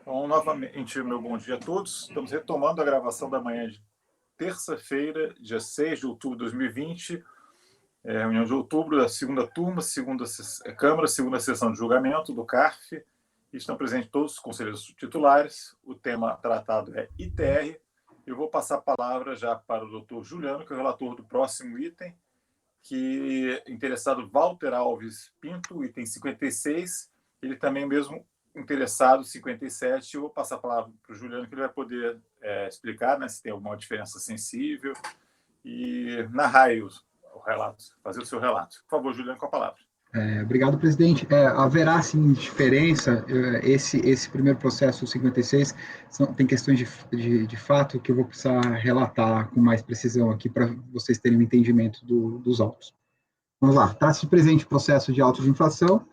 Bom, novamente, meu bom dia a todos. Estamos retomando a gravação da manhã de terça-feira, dia 6 de outubro de 2020, reunião de outubro da segunda turma, Câmara, segunda sessão de julgamento do CARF. Estão presentes todos os conselheiros titulares. O tema tratado é ITR. Eu vou passar a palavra já para o doutor Juliano, que é o relator do próximo item, que interessado Walter Alves Pinto, item 56, ele também mesmo interessado 57. Eu vou passar a palavra para o Juliano, que ele vai poder explicar, né, se tem alguma diferença sensível e narrar aí o relato, fazer o seu relato. Por favor, Juliano, com a palavra. Obrigado, presidente. Haverá, sim, diferença. Esse primeiro processo, o 56, tem questões de fato que eu vou precisar relatar com mais precisão aqui para vocês terem um entendimento dos autos. Vamos lá. Trata-se de presente processo de auto de infração,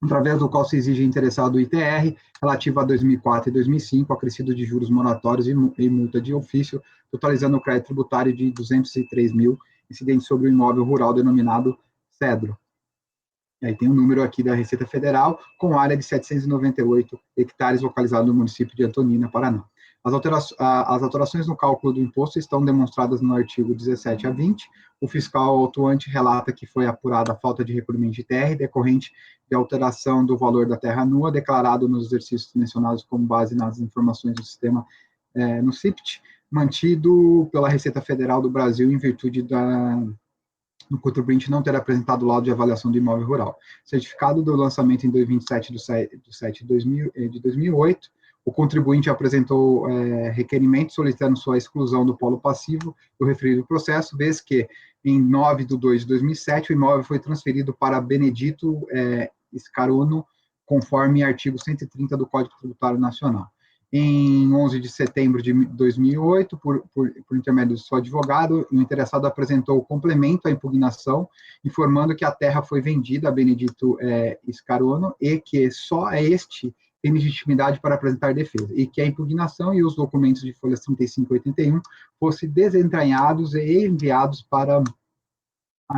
através do qual se exige interessado o ITR, relativo a 2004 e 2005, acrescido de juros moratórios e multa de ofício, totalizando o crédito tributário de 203 mil, incidente sobre o imóvel rural denominado Cedro. Aí tem um número aqui da Receita Federal, com área de 798 hectares, localizado no município de Antonina, Paraná. As alterações no cálculo do imposto estão demonstradas no artigo 17 a 20. O fiscal autuante relata que foi apurada a falta de recolhimento de terra decorrente de alteração do valor da terra nua, declarado nos exercícios mencionados com base nas informações do sistema no CIPT, mantido pela Receita Federal do Brasil em virtude no contribuinte não ter apresentado o laudo de avaliação do imóvel rural. Certificado do lançamento em 27 de 7 de 2008, o contribuinte apresentou requerimento solicitando sua exclusão do polo passivo do referido processo, vez que, em 9 de 2 de 2007, o imóvel foi transferido para Benedito Scarono, conforme artigo 130 do Código Tributário Nacional. Em 11 de setembro de 2008, por intermédio do seu advogado, o interessado apresentou o complemento à impugnação, informando que a terra foi vendida a Benedito Scarono e que só este tem legitimidade para apresentar defesa, e que a impugnação e os documentos de folhas 35 e 81 fossem desentranhados e enviados para a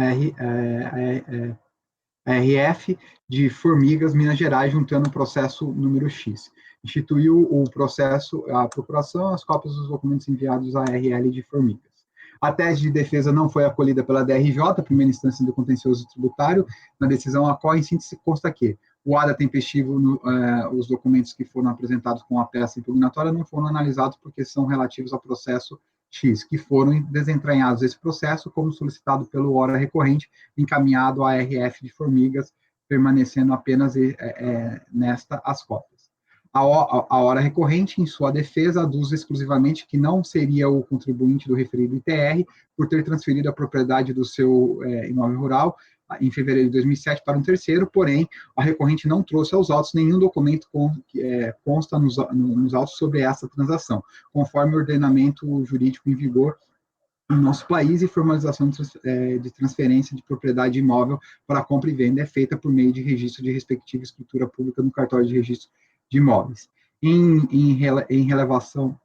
RF de Formigas, Minas Gerais, juntando o processo número X. Instituiu o processo, a procuração, as cópias dos documentos enviados à RL de Formigas. A tese de defesa não foi acolhida pela DRJ, primeira instância do contencioso tributário. Na decisão, a qual, em síntese, consta que o ADA tempestivo, os documentos que foram apresentados com a peça impugnatória não foram analisados porque são relativos ao processo X, que foram desentranhados esse processo, como solicitado pelo hora recorrente, encaminhado à RF de Formigas, permanecendo apenas nesta as cópias. A hora recorrente, em sua defesa, aduz exclusivamente que não seria o contribuinte do referido ITR por ter transferido a propriedade do seu imóvel rural em fevereiro de 2007 para um terceiro, porém, a recorrente não trouxe aos autos nenhum documento consta nos autos sobre essa transação, conforme o ordenamento jurídico em vigor no nosso país, e formalização de transferência de propriedade imóvel para compra e venda é feita por meio de registro de respectiva escritura pública no cartório de registro de imóveis. Em relação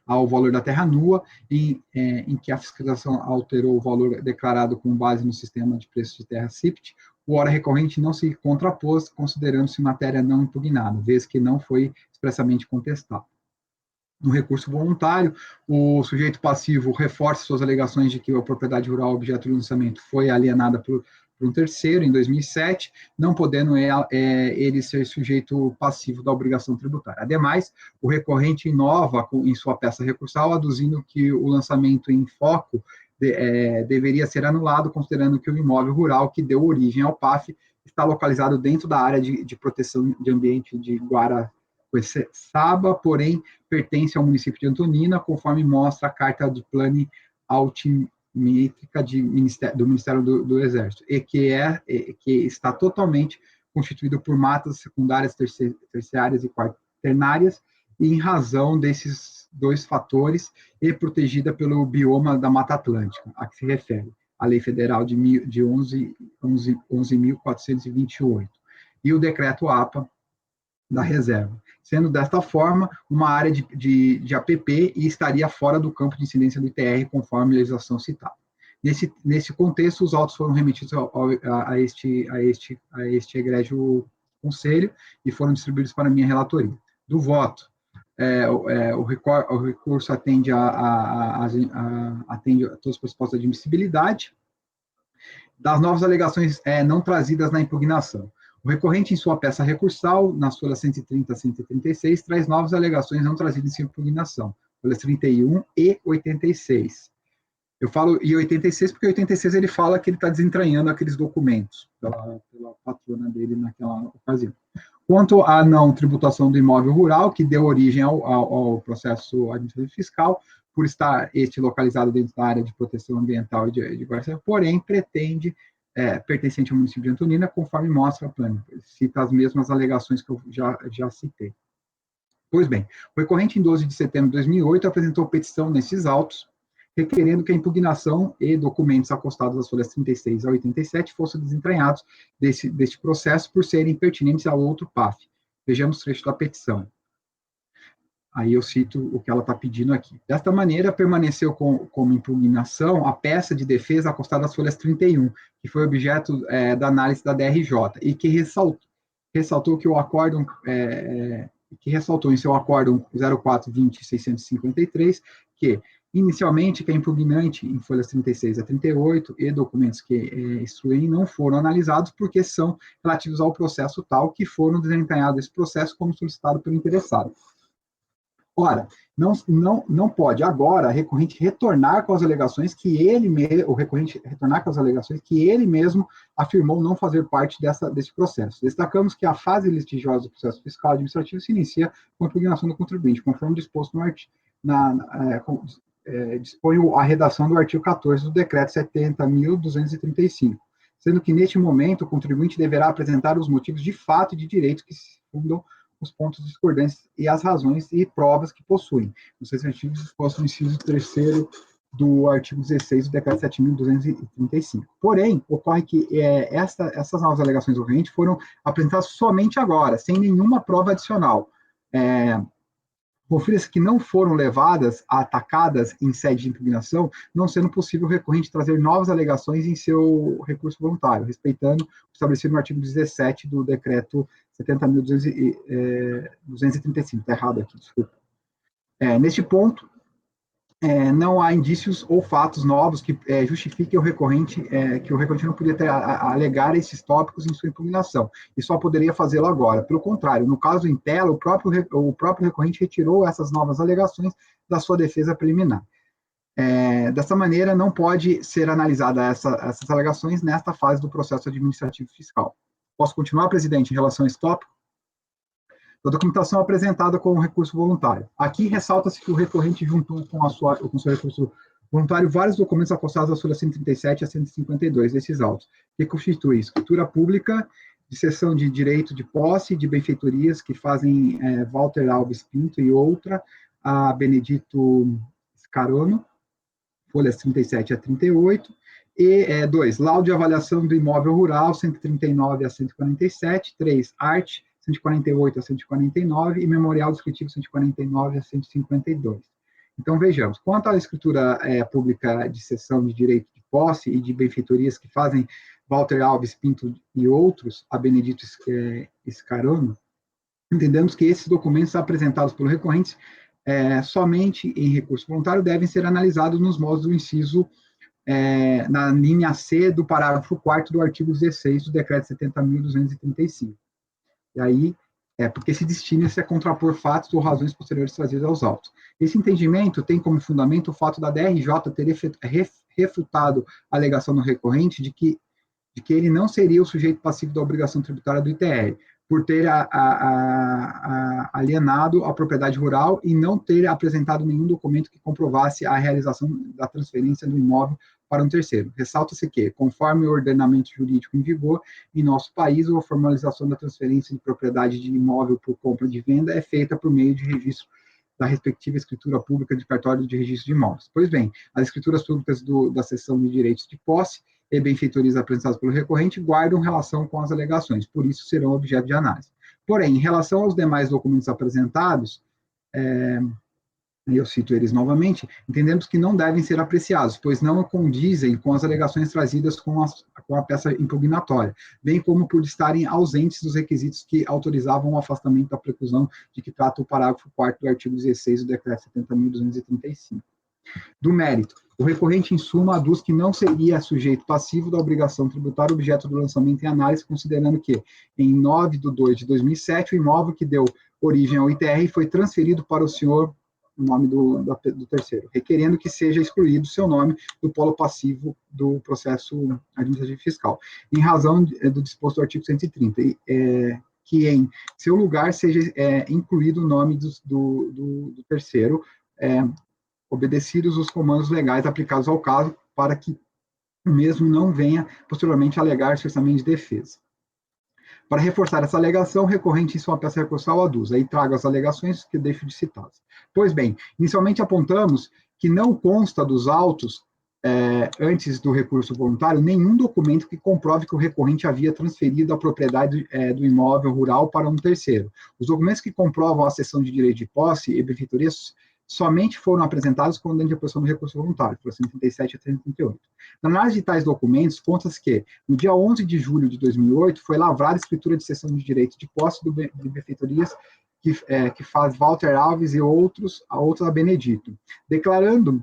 ao valor da terra nua, em que a fiscalização alterou o valor declarado com base no sistema de preços de terra CIPT, o hora recorrente não se contrapôs, considerando-se matéria não impugnada, vez que não foi expressamente contestado. No recurso voluntário, o sujeito passivo reforça suas alegações de que a propriedade rural objeto de lançamento foi alienada por um terceiro em 2007, não podendo ele ser sujeito passivo da obrigação tributária. Ademais, o recorrente inova em sua peça recursal, aduzindo que o lançamento em foco deveria ser anulado, considerando que o imóvel rural que deu origem ao PAF está localizado dentro da área de proteção de ambiente de Guarapuava, porém pertence ao município de Antonina, conforme mostra a carta de plane altimétrica do Ministério do Exército, e que está totalmente constituído por matas secundárias, terciárias e quaternárias, e em razão desses dois fatores, e protegida pelo bioma da Mata Atlântica, a que se refere a Lei Federal de 11.428, e o Decreto APA da reserva, sendo desta forma uma área de APP e estaria fora do campo de incidência do ITR, conforme a legislação citada. Nesse contexto, os autos foram remetidos a este egrégio Conselho e foram distribuídos para a minha relatoria. Do voto, o recurso atende atende a todas as propostas de admissibilidade das novas alegações não trazidas na impugnação. O recorrente, em sua peça recursal, nas folhas 130 a 136, traz novas alegações não trazidas em sua impugnação, folhas 31 e 86. Eu falo em 86 porque 86 ele fala que ele está desentranhando aqueles documentos pela patrona dele naquela ocasião. Quanto à não tributação do imóvel rural, que deu origem ao processo administrativo fiscal, por estar este localizado dentro da área de proteção ambiental e de guarda, porém, pertencente ao município de Antonina, conforme mostra a plano. Cita as mesmas alegações que eu já citei. Pois bem, o recorrente, em 12 de setembro de 2008, apresentou petição nesses autos, requerendo que a impugnação e documentos acostados às folhas 36 a 87 fossem desentranhados deste processo por serem pertinentes a outro PAF. Vejamos o trecho da petição. Aí eu cito o que ela está pedindo aqui. Desta maneira, permaneceu como impugnação a peça de defesa acostada às folhas 31, que foi objeto da análise da DRJ, e que ressaltou que o acórdão, que ressaltou em seu acórdão 04-20-653, que, inicialmente, que a impugnante, em folhas 36 a 38, e documentos que instruem não foram analisados porque são relativos ao processo tal que foram desentranhados esse processo como solicitado pelo interessado. Ora, não pode agora o recorrente retornar com as alegações que ele mesmo afirmou não fazer parte desse processo. Destacamos que a fase litigiosa do processo fiscal administrativo se inicia com a impugnação do contribuinte, conforme disposto no artigo, dispõe a redação do artigo 14 do decreto 70.235, sendo que neste momento o contribuinte deverá apresentar os motivos de fato e de direito que se fundam os pontos discordantes e as razões e provas que possuem, nos respectivos dispostos no inciso 3º do artigo 16 do decreto 7.235. Porém, ocorre que essas novas alegações do recorrente foram apresentadas somente agora, sem nenhuma prova adicional. Confira-se que não foram levadas, atacadas em sede de impugnação, não sendo possível o recorrente trazer novas alegações em seu recurso voluntário, respeitando o estabelecido no artigo 17 do decreto 70.235. Está errado aqui, desculpa. Neste ponto, não há indícios ou fatos novos que justifiquem que o recorrente não podia alegar esses tópicos em sua impugnação, e só poderia fazê-lo agora. Pelo contrário, no caso em tela, o próprio recorrente retirou essas novas alegações da sua defesa preliminar. Dessa maneira, não pode ser analisada essas alegações nesta fase do processo administrativo fiscal. Posso continuar, presidente, em relação a esse tópico? A documentação apresentada com o recurso voluntário. Aqui ressalta-se que o recorrente juntou com seu recurso voluntário vários documentos acostados às folhas 137 a 152 desses autos, que constituem escritura pública de cessão de direito de posse de benfeitorias que fazem Walter Alves Pinto e outra a Benedito Scarano, folhas 37 a 38, e 2, laudo de avaliação do imóvel rural, 139 a 147, 3, arte, 148 a 149, e memorial descritivo 149 a 152. Então, vejamos, quanto à escritura pública de cessão de direito de posse e de benfeitorias que fazem Walter Alves Pinto e outros, a Benedito Scarano, entendemos que esses documentos apresentados pelo recorrente somente em recurso voluntário devem ser analisados nos modos do inciso na linha C do parágrafo 4º do artigo 16 do decreto 70.235. E aí, porque se destina-se a contrapor fatos ou razões posteriores trazidas aos autos. Esse entendimento tem como fundamento o fato da DRJ ter refutado a alegação do recorrente de que ele não seria o sujeito passivo da obrigação tributária do ITR, por ter alienado a propriedade rural e não ter apresentado nenhum documento que comprovasse a realização da transferência do imóvel para um terceiro. Ressalta-se que, conforme o ordenamento jurídico em vigor, em nosso país, a formalização da transferência de propriedade de imóvel por compra e venda é feita por meio de registro da respectiva escritura pública de cartório de registro de imóveis. Pois bem, as escrituras públicas da cessão de direitos de posse e benfeitorias apresentadas pelo recorrente guardam relação com as alegações, por isso serão objeto de análise. Porém, em relação aos demais documentos apresentados, eu cito eles novamente, entendemos que não devem ser apreciados, pois não condizem com as alegações trazidas com a peça impugnatória, bem como por estarem ausentes dos requisitos que autorizavam o afastamento da preclusão de que trata o parágrafo 4º do artigo 16 do decreto 70.235. Do mérito, o recorrente, em suma, aduz que não seria sujeito passivo da obrigação tributária objeto do lançamento em análise, considerando que, em 9/2/2007, o imóvel que deu origem ao ITR foi transferido para o senhor, o nome do terceiro, requerendo que seja excluído seu nome do polo passivo do processo administrativo fiscal, em razão do disposto do artigo 130, que em seu lugar seja incluído o nome do terceiro, obedecidos os comandos legais aplicados ao caso, para que o mesmo não venha posteriormente alegar cessamento de defesa. Para reforçar essa alegação, o recorrente em sua peça recursal aduz. Aí trago as alegações que deixo de citá-las. Pois bem, inicialmente apontamos que não consta dos autos, antes do recurso voluntário, nenhum documento que comprove que o recorrente havia transferido a propriedade do imóvel rural para um terceiro. Os documentos que comprovam a cessão de direito de posse e benfeitorias somente foram apresentados quando a interposição do recurso voluntário, por 137 a 138. Na análise de tais documentos, consta-se que, no dia 11 de julho de 2008, foi lavrada a escritura de cessão de direito de posse de benfeitorias que faz Walter Alves e outros a Benedito, declarando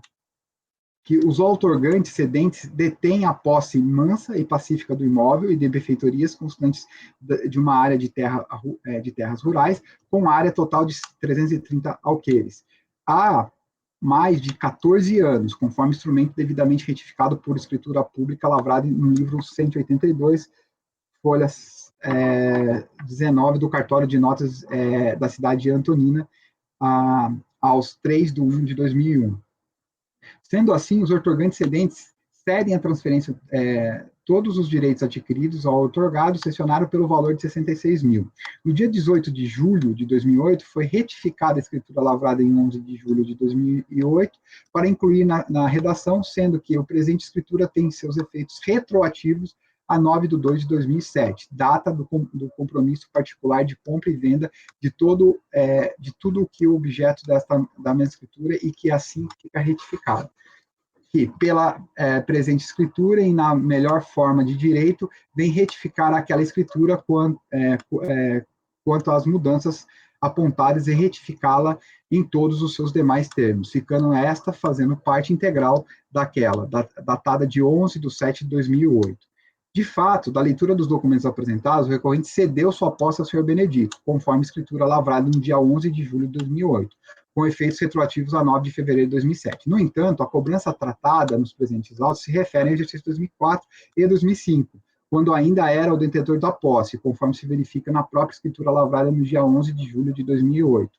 que os outorgantes cedentes detêm a posse mansa e pacífica do imóvel e de benfeitorias constantes de uma área de terras rurais, com área total de 330 alqueires. Há mais de 14 anos, conforme instrumento devidamente retificado por escritura pública, lavrado no livro 182, folha 19 do cartório de notas da cidade de Antonina, aos 3/1/2001. Sendo assim, os outorgantes cedentes cedem a transferência todos os direitos adquiridos ao outorgado, cessionaram pelo valor de 66 mil. No dia 18 de julho de 2008, foi retificada a escritura lavrada em 11 de julho de 2008, para incluir na redação, sendo que o presente escritura tem seus efeitos retroativos a 9/2/2007, data do compromisso particular de compra e venda de tudo o que é objeto da minha escritura, e que assim fica retificado. Que, pela presente escritura e na melhor forma de direito, vem retificar aquela escritura quanto às mudanças apontadas e retificá-la em todos os seus demais termos, ficando esta fazendo parte integral daquela, datada de 11/7/2008. De fato, da leitura dos documentos apresentados, o recorrente cedeu sua posse ao senhor Benedito, conforme escritura lavrada no dia 11 de julho de 2008, com efeitos retroativos a 9 de fevereiro de 2007. No entanto, a cobrança tratada nos presentes autos se refere ao exercício 2004 e 2005, quando ainda era o detentor da posse, conforme se verifica na própria escritura lavrada no dia 11 de julho de 2008.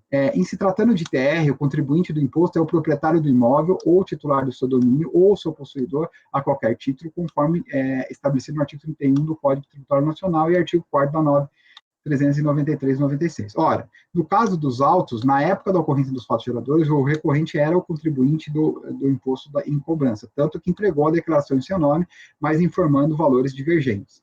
Em se tratando de TR, o contribuinte do imposto é o proprietário do imóvel, ou titular do seu domínio, ou seu possuidor, a qualquer título, conforme estabelecido no artigo 31 do Código Tributário Nacional e artigo 4º da norma 393/96. Ora, no caso dos autos, na época da ocorrência dos fatos geradores, o recorrente era o contribuinte do imposto em cobrança, tanto que entregou a declaração em seu nome, mas informando valores divergentes.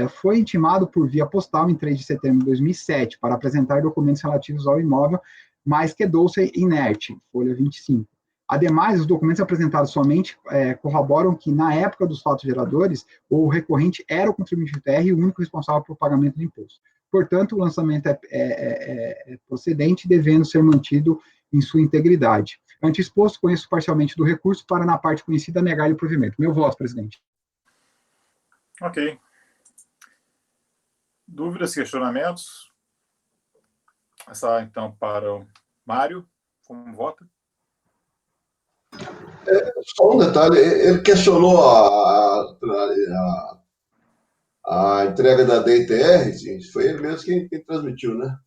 Foi intimado por via postal em 3 de setembro de 2007 para apresentar documentos relativos ao imóvel, mas quedou-se inerte, folha 25. Ademais, os documentos apresentados somente corroboram que, na época dos fatos geradores, o recorrente era o contribuinte do TR e o único responsável pelo pagamento do imposto. Portanto, o lançamento é procedente, devendo ser mantido em sua integridade. Ante exposto, conheço parcialmente do recurso para, na parte conhecida, negar-lhe o provimento. Meu voto, presidente. Ok. Dúvidas, questionamentos? Passar, então, para o Mário. Como vota? Só um detalhe, ele questionou a entrega da DTR, sim, foi ele mesmo quem transmitiu, né?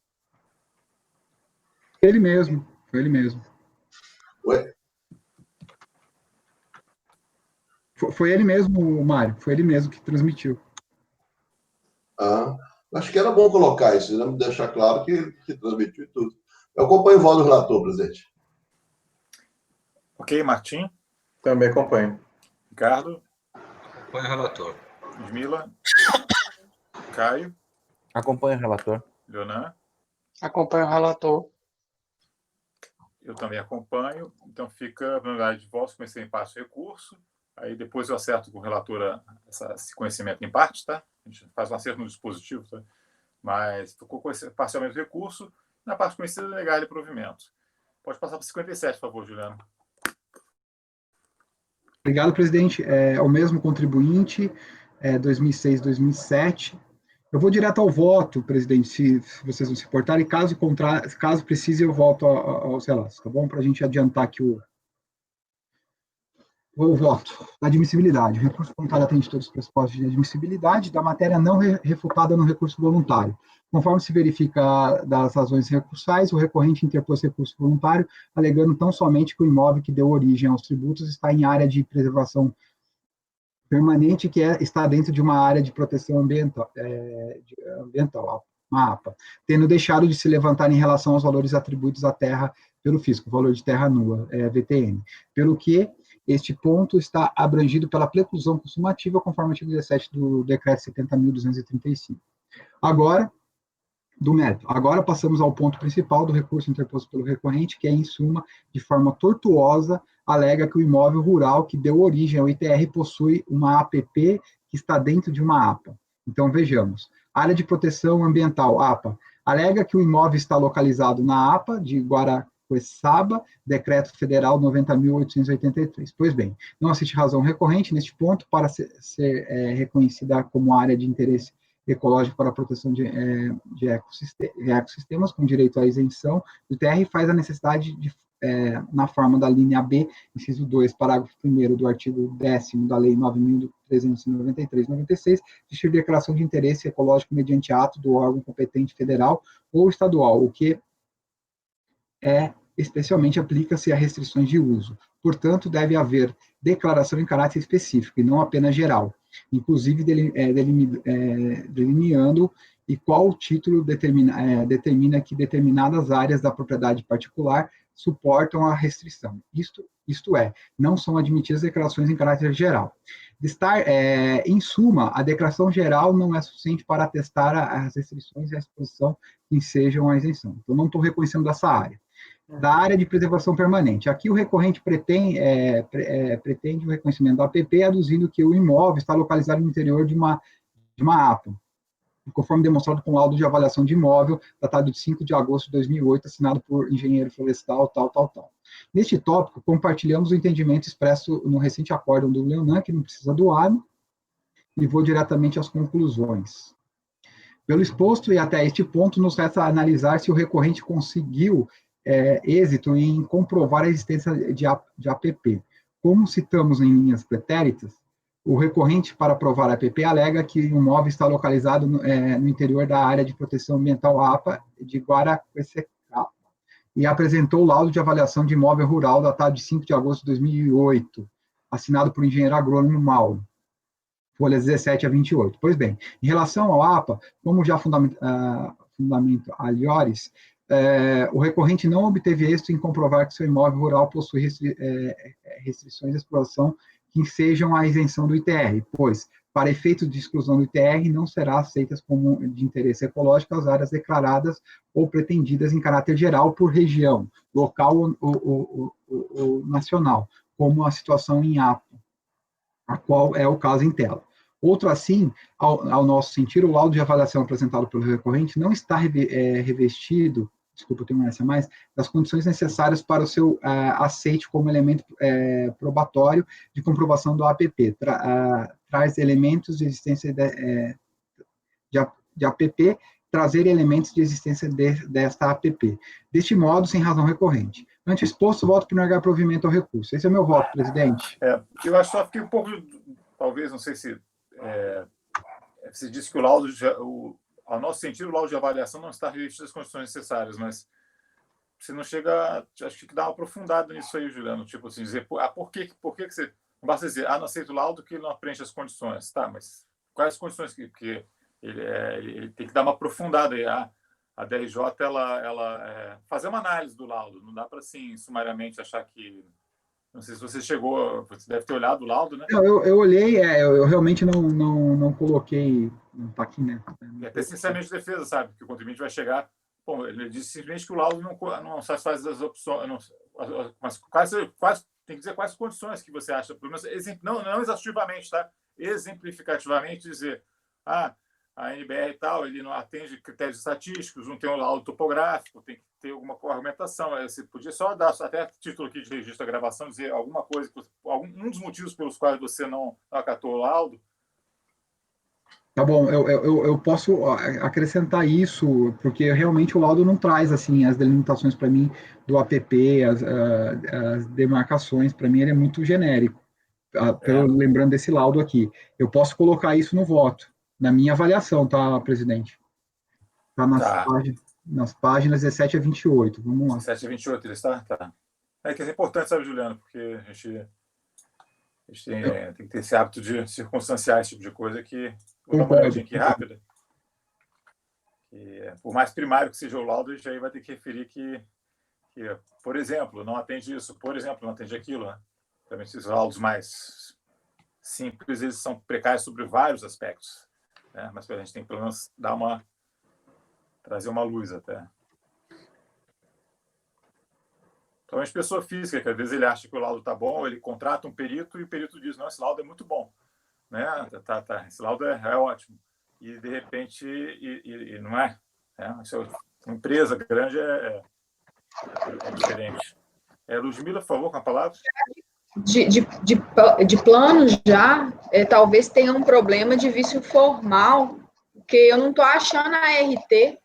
Ele mesmo, foi ele mesmo. Ué? Foi ele mesmo, Mário, foi ele mesmo que transmitiu. Acho que era bom colocar isso, né? Deixar claro que transmitiu tudo. Eu acompanho o voto do relator, presidente. Ok, Martim? Também acompanho. Ricardo? Acompanho o relator. Ismila? Caio? Acompanho o relator. Leonan? Acompanho o relator. eu também acompanho, então fica, na verdade, posso conhecer em parte o recurso, aí depois eu acerto com o relator esse conhecimento em parte, tá? A gente faz um acerto no dispositivo, tá? Mas ficou parcialmente o recurso, na parte conhecida, negar ele provimento. Pode passar para 57, por favor, Juliano. Obrigado, presidente. É o mesmo contribuinte, 2006, 2007. Eu vou direto ao voto, presidente, se vocês não se importarem. Caso precise, eu volto aos relatos, tá bom? Para a gente adiantar aqui o voto da admissibilidade. O recurso voluntário atende todos os pressupostos de admissibilidade da matéria não refutada no recurso voluntário. Conforme se verifica das razões recursais, o recorrente interpôs recurso voluntário, alegando tão somente que o imóvel que deu origem aos tributos está em área de preservação permanente, que está dentro de uma área de proteção ambiental, uma APA, tendo deixado de se levantar em relação aos valores atribuídos à terra pelo fisco, valor de terra nua, VTN, pelo que este ponto está abrangido pela preclusão consumativa, conforme o artigo 17 do decreto 70.235. Agora, do mérito. Agora passamos ao ponto principal do recurso interposto pelo recorrente, que é, em suma, de forma tortuosa, alega que o imóvel rural que deu origem ao ITR possui uma APP que está dentro de uma APA. Então, vejamos. Área de proteção ambiental, APA, alega que o imóvel está localizado na APA de Guaraqueçaba, Decreto Federal 90.883. Pois bem, não existe razão recorrente neste ponto para ser reconhecida como área de interesse ecológico para a proteção de ecossistemas, com direito à isenção. O TR faz a necessidade na forma da linha B, inciso 2, parágrafo 1º do artigo 10º da Lei 9.393/96, existir declaração de interesse ecológico mediante ato do órgão competente federal ou estadual, o que especialmente aplica-se a restrições de uso. Portanto, deve haver declaração em caráter específico, e não apenas geral, inclusive delineando e qual título determina que determinadas áreas da propriedade particular suportam a restrição. Isto é, não são admitidas declarações em caráter geral. Em suma, a declaração geral não é suficiente para atestar as restrições e a exposição que ensejam a isenção. Então, não estou reconhecendo essa área. Da área de preservação permanente. Aqui o recorrente pretende o reconhecimento da APP, aduzindo que o imóvel está localizado no interior de uma APA, conforme demonstrado com o laudo de avaliação de imóvel, datado de 5 de agosto de 2008, assinado por engenheiro florestal, tal. Neste tópico, compartilhamos o entendimento expresso no recente acórdão do Leonan, que não precisa doar, e vou diretamente às conclusões. Pelo exposto e até este ponto, nos resta analisar se o recorrente conseguiu êxito em comprovar a existência de APP. Como citamos em linhas pretéritas, o recorrente, para provar a APP, alega que o imóvel está localizado no interior da área de proteção ambiental APA de Guaraqueçaba e apresentou o laudo de avaliação de imóvel rural datado de 5 de agosto de 2008, assinado por engenheiro agrônomo Mauro, folhas 17 a 28. Pois bem, em relação ao APA, como já fundamento aliores, o recorrente não obteve êxito em comprovar que seu imóvel rural possui restrições de exploração que ensejam a isenção do ITR, pois, para efeito de exclusão do ITR, não será aceitas como de interesse ecológico as áreas declaradas ou pretendidas em caráter geral por região, local ou nacional, como a situação em APA, a qual é o caso em tela. Outro assim, ao nosso sentir, o laudo de avaliação apresentado pelo recorrente não está revestido, desculpa, tem uma essa mais, das condições necessárias para o seu aceite como elemento probatório de comprovação do APP. Traz elementos de existência de APP, trazer elementos de existência desta APP. Deste modo, sem razão recorrente. Ante exposto, voto por negar provimento ao recurso. Esse é meu voto, presidente. Eu acho que só fiquei um pouco, talvez, não sei se você disse que o laudo, ao nosso sentido, o laudo de avaliação não está revestido das condições necessárias, mas você não chega, acho que dá uma aprofundada nisso aí, Juliano, tipo assim, dizer, por que você, não basta dizer, não aceita o laudo que ele não preenche as condições, tá, mas quais as condições que ele tem que dar uma aprofundada aí, a DRJ, ela fazer uma análise do laudo, não dá para, assim, sumariamente achar que, não sei se você chegou, você deve ter olhado o laudo, né? Eu olhei, eu realmente não coloquei, não está aqui, né? E até sinceramente defesa, sabe, que o contribuinte vai chegar Bom, ele disse simplesmente que o laudo não satisfaz as opções, mas tem que dizer quais condições que você acha, pelo menos, não exaustivamente, tá? Exemplificativamente dizer, a NBR e tal, ele não atende critérios estatísticos, não tem um laudo topográfico, tem que ter alguma argumentação. Você podia só dar até título aqui de registro da gravação, dizer alguma coisa, um dos motivos pelos quais você não acatou o laudo. Tá bom, eu posso acrescentar isso, porque realmente o laudo não traz assim as delimitações para mim do APP, as demarcações, para mim ele é muito genérico. Lembrando desse laudo aqui. Eu posso colocar isso no voto, na minha avaliação, tá, presidente? Está nas páginas 17 a 28. Vamos lá. 17 a 28, ele está? Tá. Que é importante, sabe, Juliano? Porque a gente tem que ter esse hábito de circunstanciar esse tipo de coisa que... Vou dar uma olhadinha aqui rápida. Por mais primário que seja o laudo, a gente aí vai ter que referir que, por exemplo, não atende isso, por exemplo, não atende aquilo, né? Também esses laudos mais simples, eles são precários sobre vários aspectos, né? Mas a gente tem que, pelo menos, trazer uma luz até. Principalmente pessoa física, que às vezes ele acha que o laudo está bom, ele contrata um perito e o perito diz, não, esse laudo é muito bom, né? Esse laudo é ótimo. E, de repente, não é. Uma empresa grande é diferente. Ludmila, por favor, com a palavra. De plano já, talvez tenha um problema de vício formal, porque eu não estou achando a RT.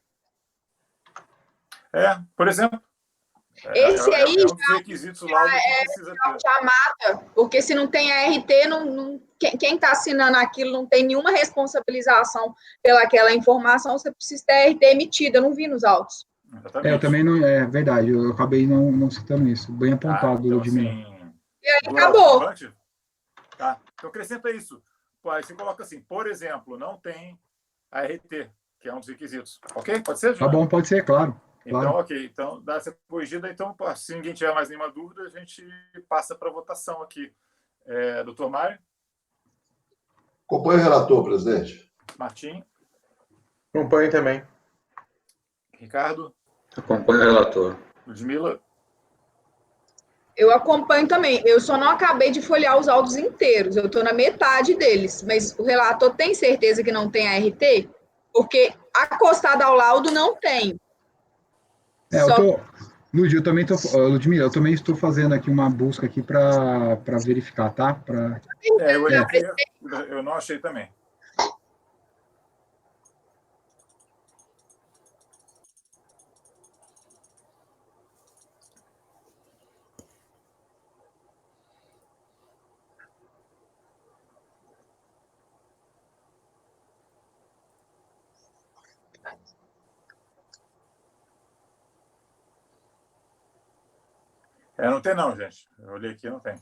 Por exemplo. Esse aí é um dos requisitos lá que precisa ter. Já mata, porque se não tem a RT, quem está assinando aquilo não tem nenhuma responsabilização pelaquela informação, você precisa ter a RT emitida, eu não vi nos autos. Eu também não, é verdade, eu acabei não citando isso, bem apontado, então, Ludmila. Assim, e aí acabou. Tá? Então, acrescenta isso. Aí você coloca assim, por exemplo, não tem a RT, que é um dos requisitos. Ok? Pode ser, Juliano? Tá bom, pode ser, claro. Então, claro. ok. Então, dá essa corrigida. Então, se ninguém tiver mais nenhuma dúvida, a gente passa para a votação aqui. Doutor Mário? Acompanhe o relator, presidente. Martim? Acompanhe também. Ricardo? Acompanhe o relator. Ludmila? Eu acompanho também. Eu só não acabei de folhear os autos inteiros. Eu estou na metade deles. Mas o relator tem certeza que não tem a RT? Porque acostado ao laudo não tem. Ludmila, eu também estou fazendo aqui uma busca aqui para verificar, tá? Eu não achei também. Não tem não, gente. Eu olhei aqui, não tem.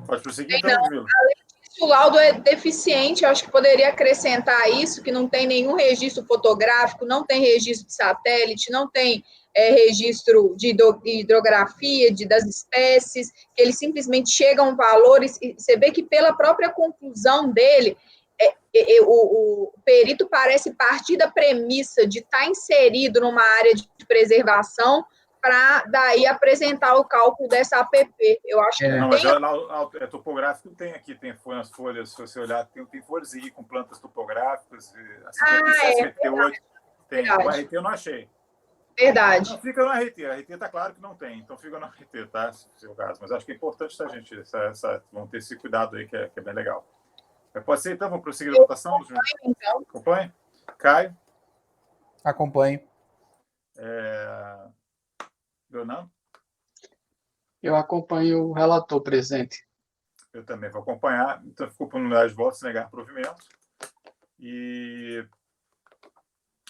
Pode prosseguir, então, Ludmila. Além disso, o laudo é deficiente, eu acho que poderia acrescentar isso, que não tem nenhum registro fotográfico, não tem registro de satélite, não tem registro de hidrografia das espécies, que ele simplesmente chega a um valor, e você vê que pela própria conclusão dele, o perito parece partir da premissa de estar inserido numa área de preservação para daí apresentar o cálculo dessa APP. Eu acho que não, mas topográfico tem aqui, tem nas folhas, se você olhar, tem folhas aí com plantas topográficas, a 57, 58, tem. O RT eu não achei. Verdade. Não, fica no RT. A RT está claro que não tem, então fica no RT, tá? Se é o caso. Mas acho que é importante, tá, gente? Vamos ter esse cuidado aí, que é bem legal. Pode ser, então? Vamos prosseguir a votação? Então. Acompanhe? Caio? Acompanhe. Leonardo? Eu acompanho o relator, presidente. Eu também vou acompanhar. Então, ficou por unidade de votos, negar provimento. E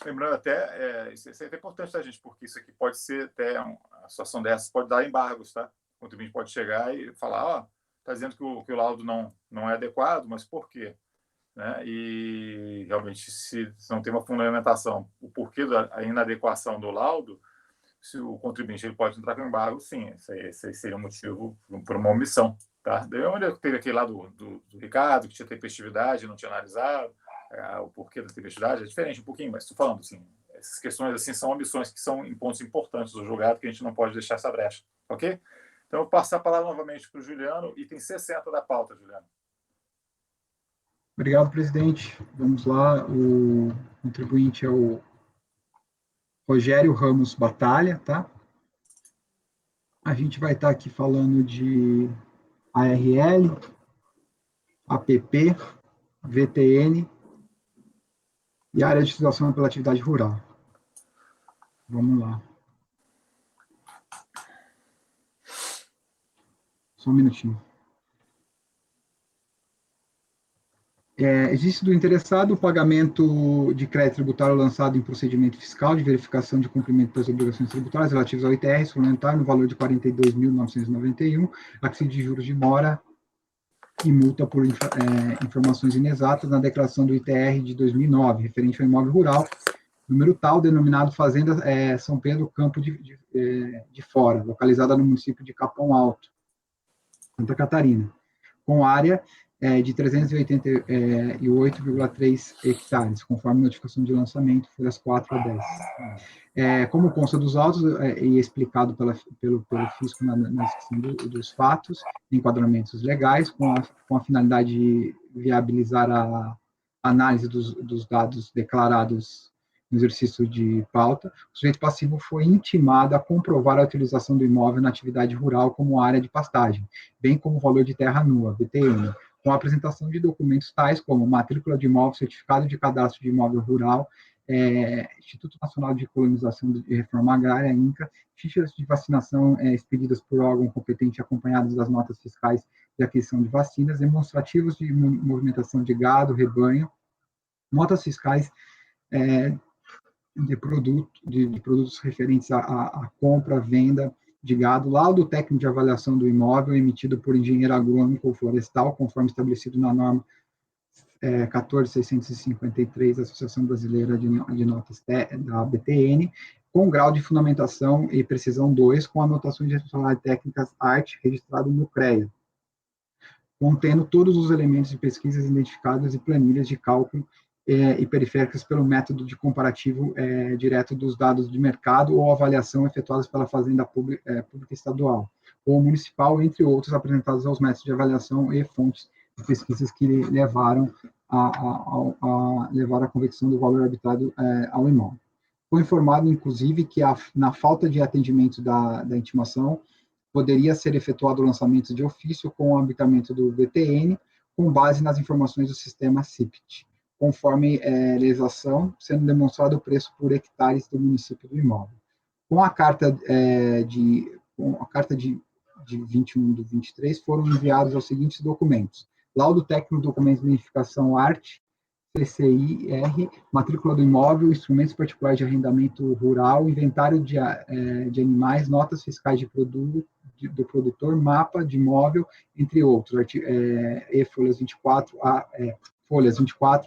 lembrando até, isso é importante, tá, gente? Porque isso aqui pode ser até, a situação dessa pode dar embargos, tá? O contribuinte pode chegar e falar, está dizendo que o laudo não é adequado, mas por quê? Né? E realmente, se não tem uma fundamentação, o porquê da inadequação do laudo, se o contribuinte ele pode entrar com embargo, sim, esse seria um motivo por uma omissão. Tá? Daí onde teve aquele lá do Ricardo, que tinha tempestividade, não tinha analisado, o porquê da tempestividade é diferente um pouquinho, mas estou falando assim, essas questões assim são ambições que são em pontos importantes do julgado que a gente não pode deixar essa brecha, ok? Então, eu vou passar a palavra novamente para o Juliano, item 60 da pauta, Juliano. Obrigado, presidente. Vamos lá, o contribuinte é o Rogério Ramos Batalha, tá? A gente vai estar aqui falando de ARL, APP, VTN e área de situação pela atividade rural. Vamos lá. Só um minutinho. Existe do interessado o pagamento de crédito tributário lançado em procedimento fiscal de verificação de cumprimento das obrigações tributárias relativas ao ITR suplementar no valor de R$ 42.991, acrescido de juros de mora e multa por informações inexatas na declaração do ITR de 2009, referente ao imóvel rural, número tal, denominado Fazenda São Pedro Campo de Fora, localizada no município de Capão Alto, Santa Catarina, com área de 388,3 hectares, conforme notificação de lançamento, folhas 4 a 10. Como consta dos autos e explicado pelo fisco na descrição dos fatos, enquadramentos legais, com a finalidade de viabilizar a análise dos dados declarados no exercício de pauta, o sujeito passivo foi intimado a comprovar a utilização do imóvel na atividade rural como área de pastagem, bem como o valor de terra nua, BTN, com a apresentação de documentos tais como matrícula de imóvel, certificado de cadastro de imóvel rural, Instituto Nacional de Colonização e Reforma Agrária, INCA, fichas de vacinação expedidas por órgão competente acompanhadas das notas fiscais de aquisição de vacinas, demonstrativos de movimentação de gado, rebanho, notas fiscais de produtos referentes à compra, venda de gado, laudo técnico de avaliação do imóvel emitido por engenheiro agrônomo ou florestal, conforme estabelecido na norma 14.653 da Associação Brasileira de Notas da BTN, com grau de fundamentação e precisão 2, com anotações de responsabilidade técnicas arte registrado no CREA, contendo todos os elementos de pesquisas identificados e planilhas de cálculo e periféricas pelo método de comparativo direto dos dados de mercado ou avaliação efetuadas pela Fazenda Pública Estadual ou Municipal, entre outros, apresentados aos métodos de avaliação e fontes de pesquisas que levaram a convecção do valor arbitrado ao imóvel. Foi informado, inclusive, que na falta de atendimento da intimação, poderia ser efetuado o lançamento de ofício com o arbitramento do VTN, com base nas informações do sistema CIPT, conforme legislação, sendo demonstrado o preço por hectares do município do imóvel. Com a carta de 21/23, foram enviados os seguintes documentos: laudo técnico, documento de identificação arte, CCIR, matrícula do imóvel, instrumentos particulares de arrendamento rural, inventário de animais, notas fiscais do produtor, mapa de imóvel, entre outros, e folhas 24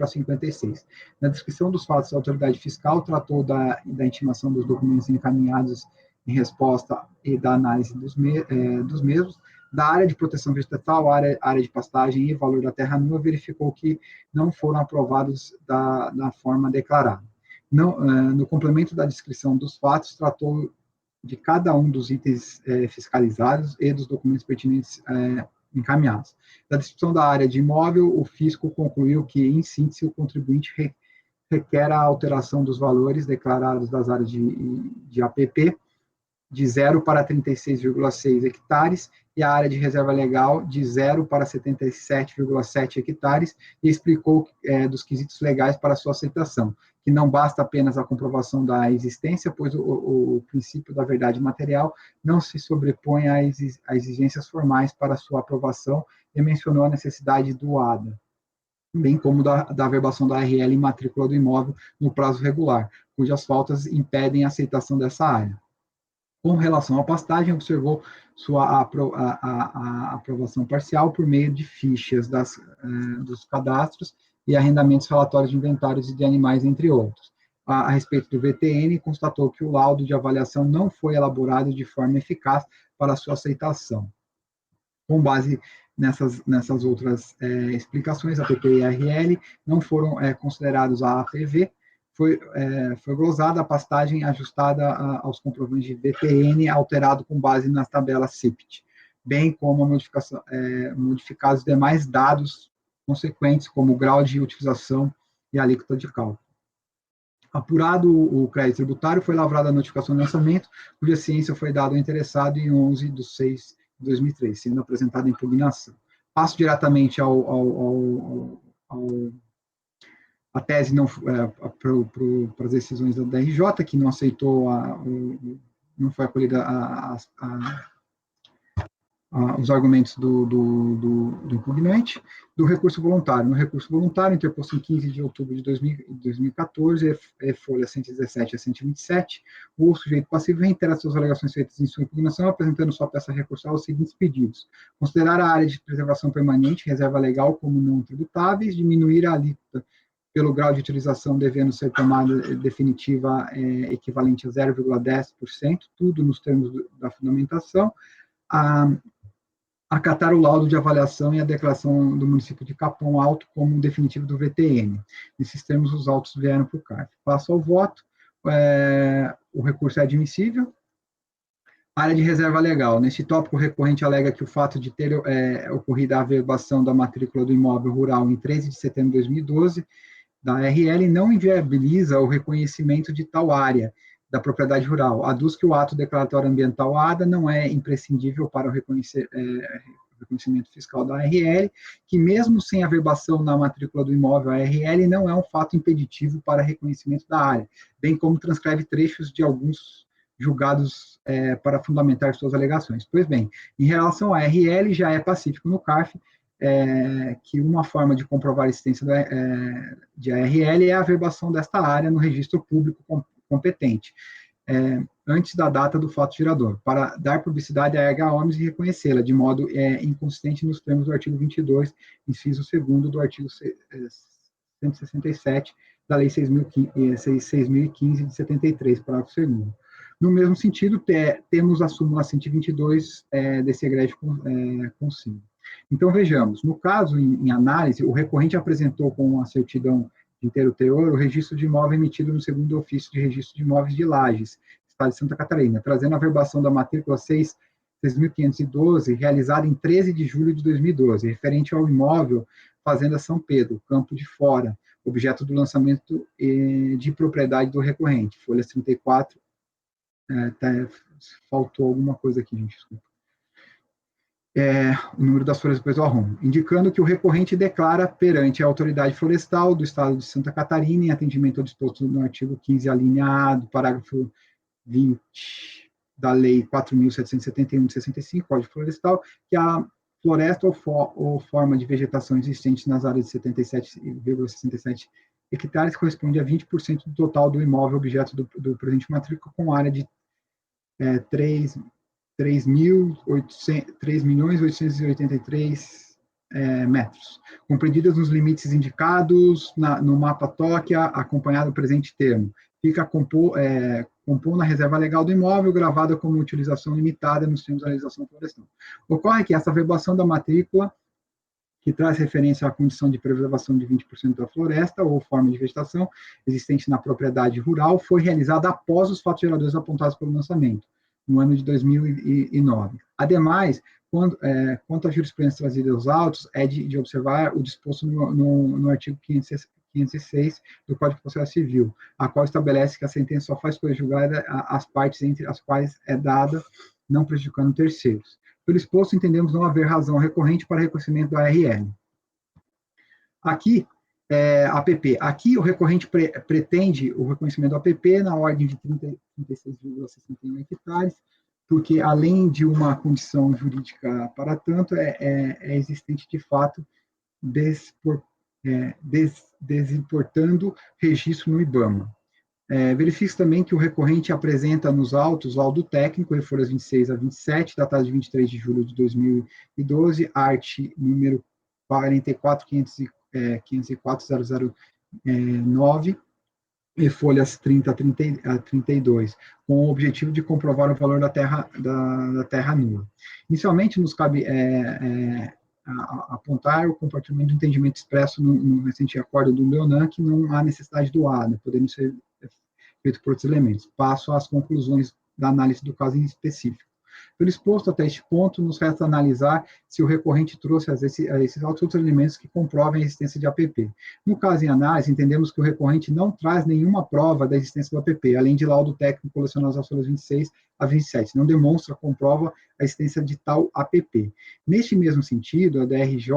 a 56. Na descrição dos fatos, a autoridade fiscal tratou da intimação dos documentos encaminhados em resposta e da análise dos mesmos, da área de proteção vegetal, área de pastagem e valor da terra nua, verificou que não foram aprovados da forma declarada. No complemento da descrição dos fatos, tratou de cada um dos itens fiscalizados e dos documentos pertinentes encaminhados. Da descrição da área de imóvel, o fisco concluiu que, em síntese, o contribuinte requer a alteração dos valores declarados das áreas de APP, de 0 para 36,6 hectares, e a área de reserva legal de 0 para 77,7 hectares, e explicou dos quesitos legais para sua aceitação, que não basta apenas a comprovação da existência, pois o princípio da verdade material não se sobrepõe a exigências formais para sua aprovação, e mencionou a necessidade do ADA, bem como da averbação da ARL e matrícula do imóvel no prazo regular, cujas faltas impedem a aceitação dessa área. Com relação à pastagem, observou sua aprovação parcial por meio de fichas dos cadastros e arrendamentos relatórios de inventários e de animais, entre outros. A respeito do VTN, constatou que o laudo de avaliação não foi elaborado de forma eficaz para sua aceitação. Com base nessas outras explicações, APP e RL, não foram considerados a APV, foi glosada a pastagem ajustada aos comprovantes de VPN, alterado com base nas tabelas CIPT, bem como a modificar os demais dados consequentes, como o grau de utilização e a alíquota de cálculo. Apurado o crédito tributário, foi lavrada a notificação de lançamento, cuja ciência foi dada ao interessado em 11/6/2003, sendo apresentada a impugnação. Passo diretamente a tese para as decisões da RJ, que não aceitou, não foi acolhida os argumentos do impugnante, do recurso voluntário. No recurso voluntário, interposto em 15 de outubro de 2014, folha 117 a 127, o sujeito passivo reitera suas alegações feitas em sua impugnação, apresentando sua peça recursal os seguintes pedidos: considerar a área de preservação permanente, reserva legal, como não tributáveis, diminuir a alíquota pelo grau de utilização devendo ser tomada definitiva equivalente a 0,10%, tudo nos termos da fundamentação, acatar o laudo de avaliação e a declaração do município de Capão Alto como definitivo do VTN. Nesses termos, os autos vieram para o CARF. Passo ao voto. O recurso é admissível. Área de reserva legal. Neste tópico, o recorrente alega que o fato de ter ocorrido a averbação da matrícula do imóvel rural em 13 de setembro de 2012, da RL, não inviabiliza o reconhecimento de tal área da propriedade rural. Aduz que o ato declaratório ambiental ADA não é imprescindível para o reconhecimento fiscal da ARL, que mesmo sem averbação na matrícula do imóvel, a ARL não é um fato impeditivo para reconhecimento da área, bem como transcreve trechos de alguns julgados para fundamentar suas alegações. Pois bem, em relação à ARL, já é pacífico no CARF, que uma forma de comprovar a existência de ARL é a averbação desta área no registro público competente, antes da data do fato gerador, para dar publicidade à erga omnes e reconhecê-la, de modo inconsistente nos termos do artigo 22, inciso 2º do artigo 167 da Lei 6.015 de 73, parágrafo 2º. No mesmo sentido, temos a súmula 122 desse egrégio consigo. Então, vejamos, no caso em análise, o recorrente apresentou com a certidão de inteiro teor o registro de imóvel emitido no segundo ofício de registro de imóveis de Lages, Estado de Santa Catarina, trazendo a averbação da matrícula 6.512, realizada em 13 de julho de 2012, referente ao imóvel Fazenda São Pedro, Campo de Fora, objeto do lançamento de propriedade do recorrente, folha 34, faltou alguma coisa aqui, gente, desculpa. O número das folhas depois do arrumo, indicando que o recorrente declara perante a autoridade florestal do Estado de Santa Catarina, em atendimento ao disposto no artigo 15, a linha A do parágrafo 20 da Lei 4.771 de 65, Código Florestal, que a floresta ou forma de vegetação existente nas áreas de 77,67 hectares corresponde a 20% do total do imóvel objeto do presente matrícula, com área de 3.883 metros, compreendidas nos limites indicados no mapa TOC, acompanhado do presente termo. Fica compor na reserva legal do imóvel, gravada como utilização limitada nos termos da legislação florestal. Ocorre que essa averbação da matrícula, que traz referência à condição de preservação de 20% da floresta ou forma de vegetação existente na propriedade rural, foi realizada após os fatos geradores apontados pelo lançamento, no ano de 2009. Ademais, quanto à jurisprudência trazida aos autos, é de observar o disposto no artigo 506 do Código de Processo Civil, a qual estabelece que a sentença só faz julgada as partes entre as quais é dada, não prejudicando terceiros. Pelo exposto, entendemos não haver razão recorrente para reconhecimento da ARL. Aqui, APP. Aqui, o recorrente pretende o reconhecimento do APP na ordem de 36,61 hectares, porque, além de uma condição jurídica para tanto, é existente, de fato, desimportando registro no IBAMA. Verifique também que o recorrente apresenta nos autos laudo técnico, em folhas 26 a 27, datado de 23 de julho de 2012, arte número 44.504.009, e folhas 30 a 32, com o objetivo de comprovar o valor da terra nua. Inicialmente, nos cabe apontar o compartilhamento do entendimento expresso no recente acordo do Leonan, que não há necessidade do ADA, podendo ser feito por outros elementos. Passo às conclusões da análise do caso em específico. Pelo exposto até este ponto, nos resta analisar se o recorrente trouxe a esses outros elementos que comprovem a existência de APP. No caso em análise, entendemos que o recorrente não traz nenhuma prova da existência do APP, além de laudo técnico colecionado nas folhas 26 a 27. Não demonstra, comprova a existência de tal APP. Neste mesmo sentido, a DRJ,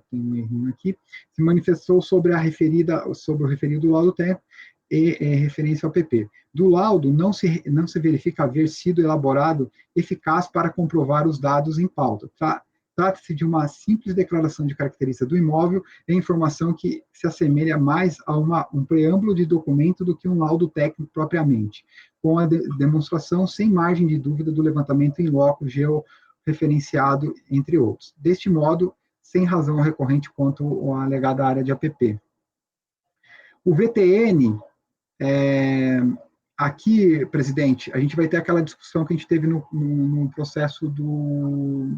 tem um errinho aqui, se manifestou sobre o referido laudo técnico e referência ao APP. Do laudo, não se verifica haver sido elaborado eficaz para comprovar os dados em pauta. Trata-se de uma simples declaração de característica do imóvel e informação que se assemelha mais a um preâmbulo de documento do que um laudo técnico propriamente, com a demonstração sem margem de dúvida do levantamento em loco georreferenciado, entre outros. Deste modo, sem razão recorrente quanto à alegada área de APP. O VTN... aqui, presidente, a gente vai ter aquela discussão que a gente teve no processo do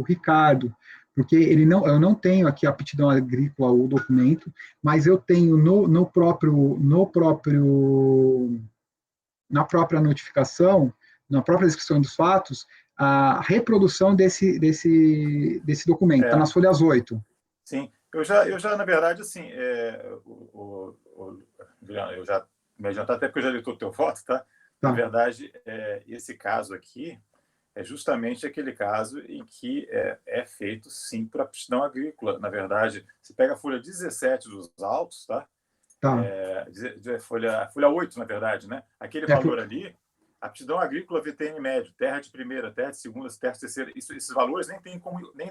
Ricardo, porque eu não tenho aqui a aptidão agrícola, o documento, mas eu tenho na própria notificação, na própria descrição dos fatos, a reprodução desse documento, está nas folhas 8. Sim, eu já na verdade, assim, Juliano, eu já me adiantar, até porque eu já li todo o teu voto, tá? Na verdade, esse caso aqui é justamente aquele caso em que é feito, sim, por aptidão agrícola. Na verdade, você pega a folha 17 dos autos, tá? Folha 8, na verdade, né? Aquele valor ali, aptidão agrícola VTN médio, terra de primeira, terra de segunda, terra de terceira, esses valores nem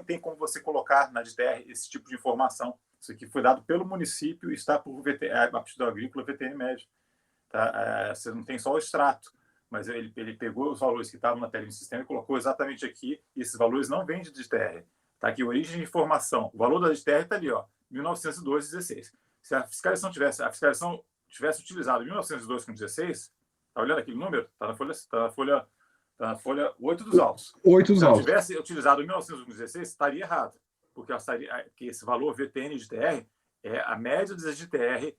tem como você colocar na DTR esse tipo de informação. Isso aqui foi dado pelo município e está por aptidão agrícola VTN médio. Tá? Você não tem só o extrato, mas ele pegou os valores que estavam na tela do sistema e colocou exatamente aqui, e esses valores não vêm de DTR. Tá aqui, origem de informação. O valor da DTR está ali, ó, 1902,16. Se a fiscalização tivesse utilizado 1902,16, está olhando aquele número? Está na folha 8 dos autos. 8 dos Se autos. Se tivesse utilizado 1916, estaria errado, porque que esse valor VTN de TR é a média das DTR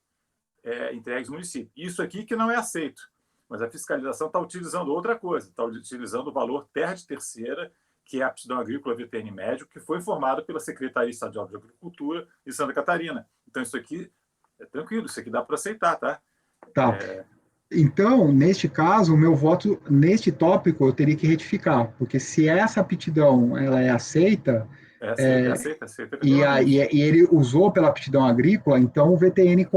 entregues no município. Isso aqui que não é aceito, mas a fiscalização está utilizando outra coisa, está utilizando o valor terra de terceira, que é a aptidão agrícola VTN médio, que foi formado pela Secretaria Estadual de Agricultura de Santa Catarina. Então, isso aqui é tranquilo, isso aqui dá para aceitar, tá? Tá. Então, neste caso, o meu voto, neste tópico, eu teria que retificar, porque se essa aptidão ela é aceita... aceita. E ele usou pela aptidão agrícola, então o VTN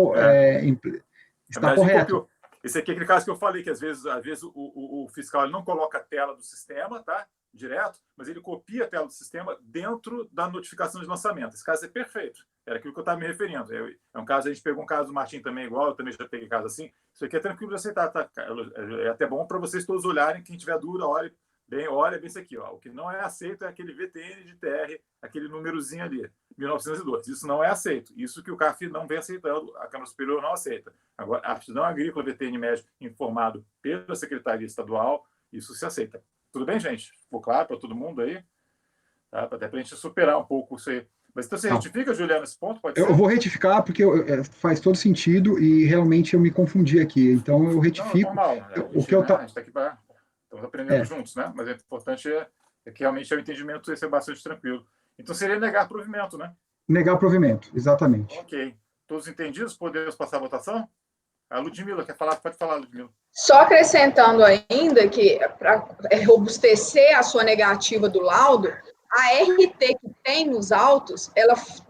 está correto. Esse aqui é aquele caso que eu falei, que às vezes o fiscal ele não coloca a tela do sistema, tá? Direto, mas ele copia a tela do sistema dentro da notificação de lançamento. Esse caso é perfeito. Era aquilo que eu estava me referindo. É um caso, a gente pegou um caso do Martim também igual, eu também já peguei caso assim. Isso aqui é tranquilo de aceitar, tá? É até bom para vocês todos olharem, quem tiver dúvida, olha bem isso aqui, ó. O que não é aceito é aquele VTN de TR, aquele númerozinho ali, 1902. Isso não é aceito. Isso que o CAF não vem aceitando, a Câmara Superior não aceita. Agora, a aptidão agrícola VTN médio informado pela Secretaria Estadual, isso se aceita. Tudo bem, gente? Ficou claro para todo mundo aí? Tá? Até para a gente superar um pouco isso aí. Mas então você retifica, Juliano, esse ponto? Pode ser? Eu vou retificar porque faz todo sentido e realmente eu me confundi aqui. Então eu retifico. Não, normal. A gente está aqui para... Estamos aprendendo juntos, né? Mas o importante é que realmente o entendimento esse é bastante tranquilo. Então seria negar provimento, né? Negar provimento, exatamente. Ok. Todos entendidos? Podemos passar a votação? A Ludmila quer falar? Pode falar, Ludmila. Só acrescentando ainda que, para robustecer a sua negativa do laudo, a RT que tem nos autos,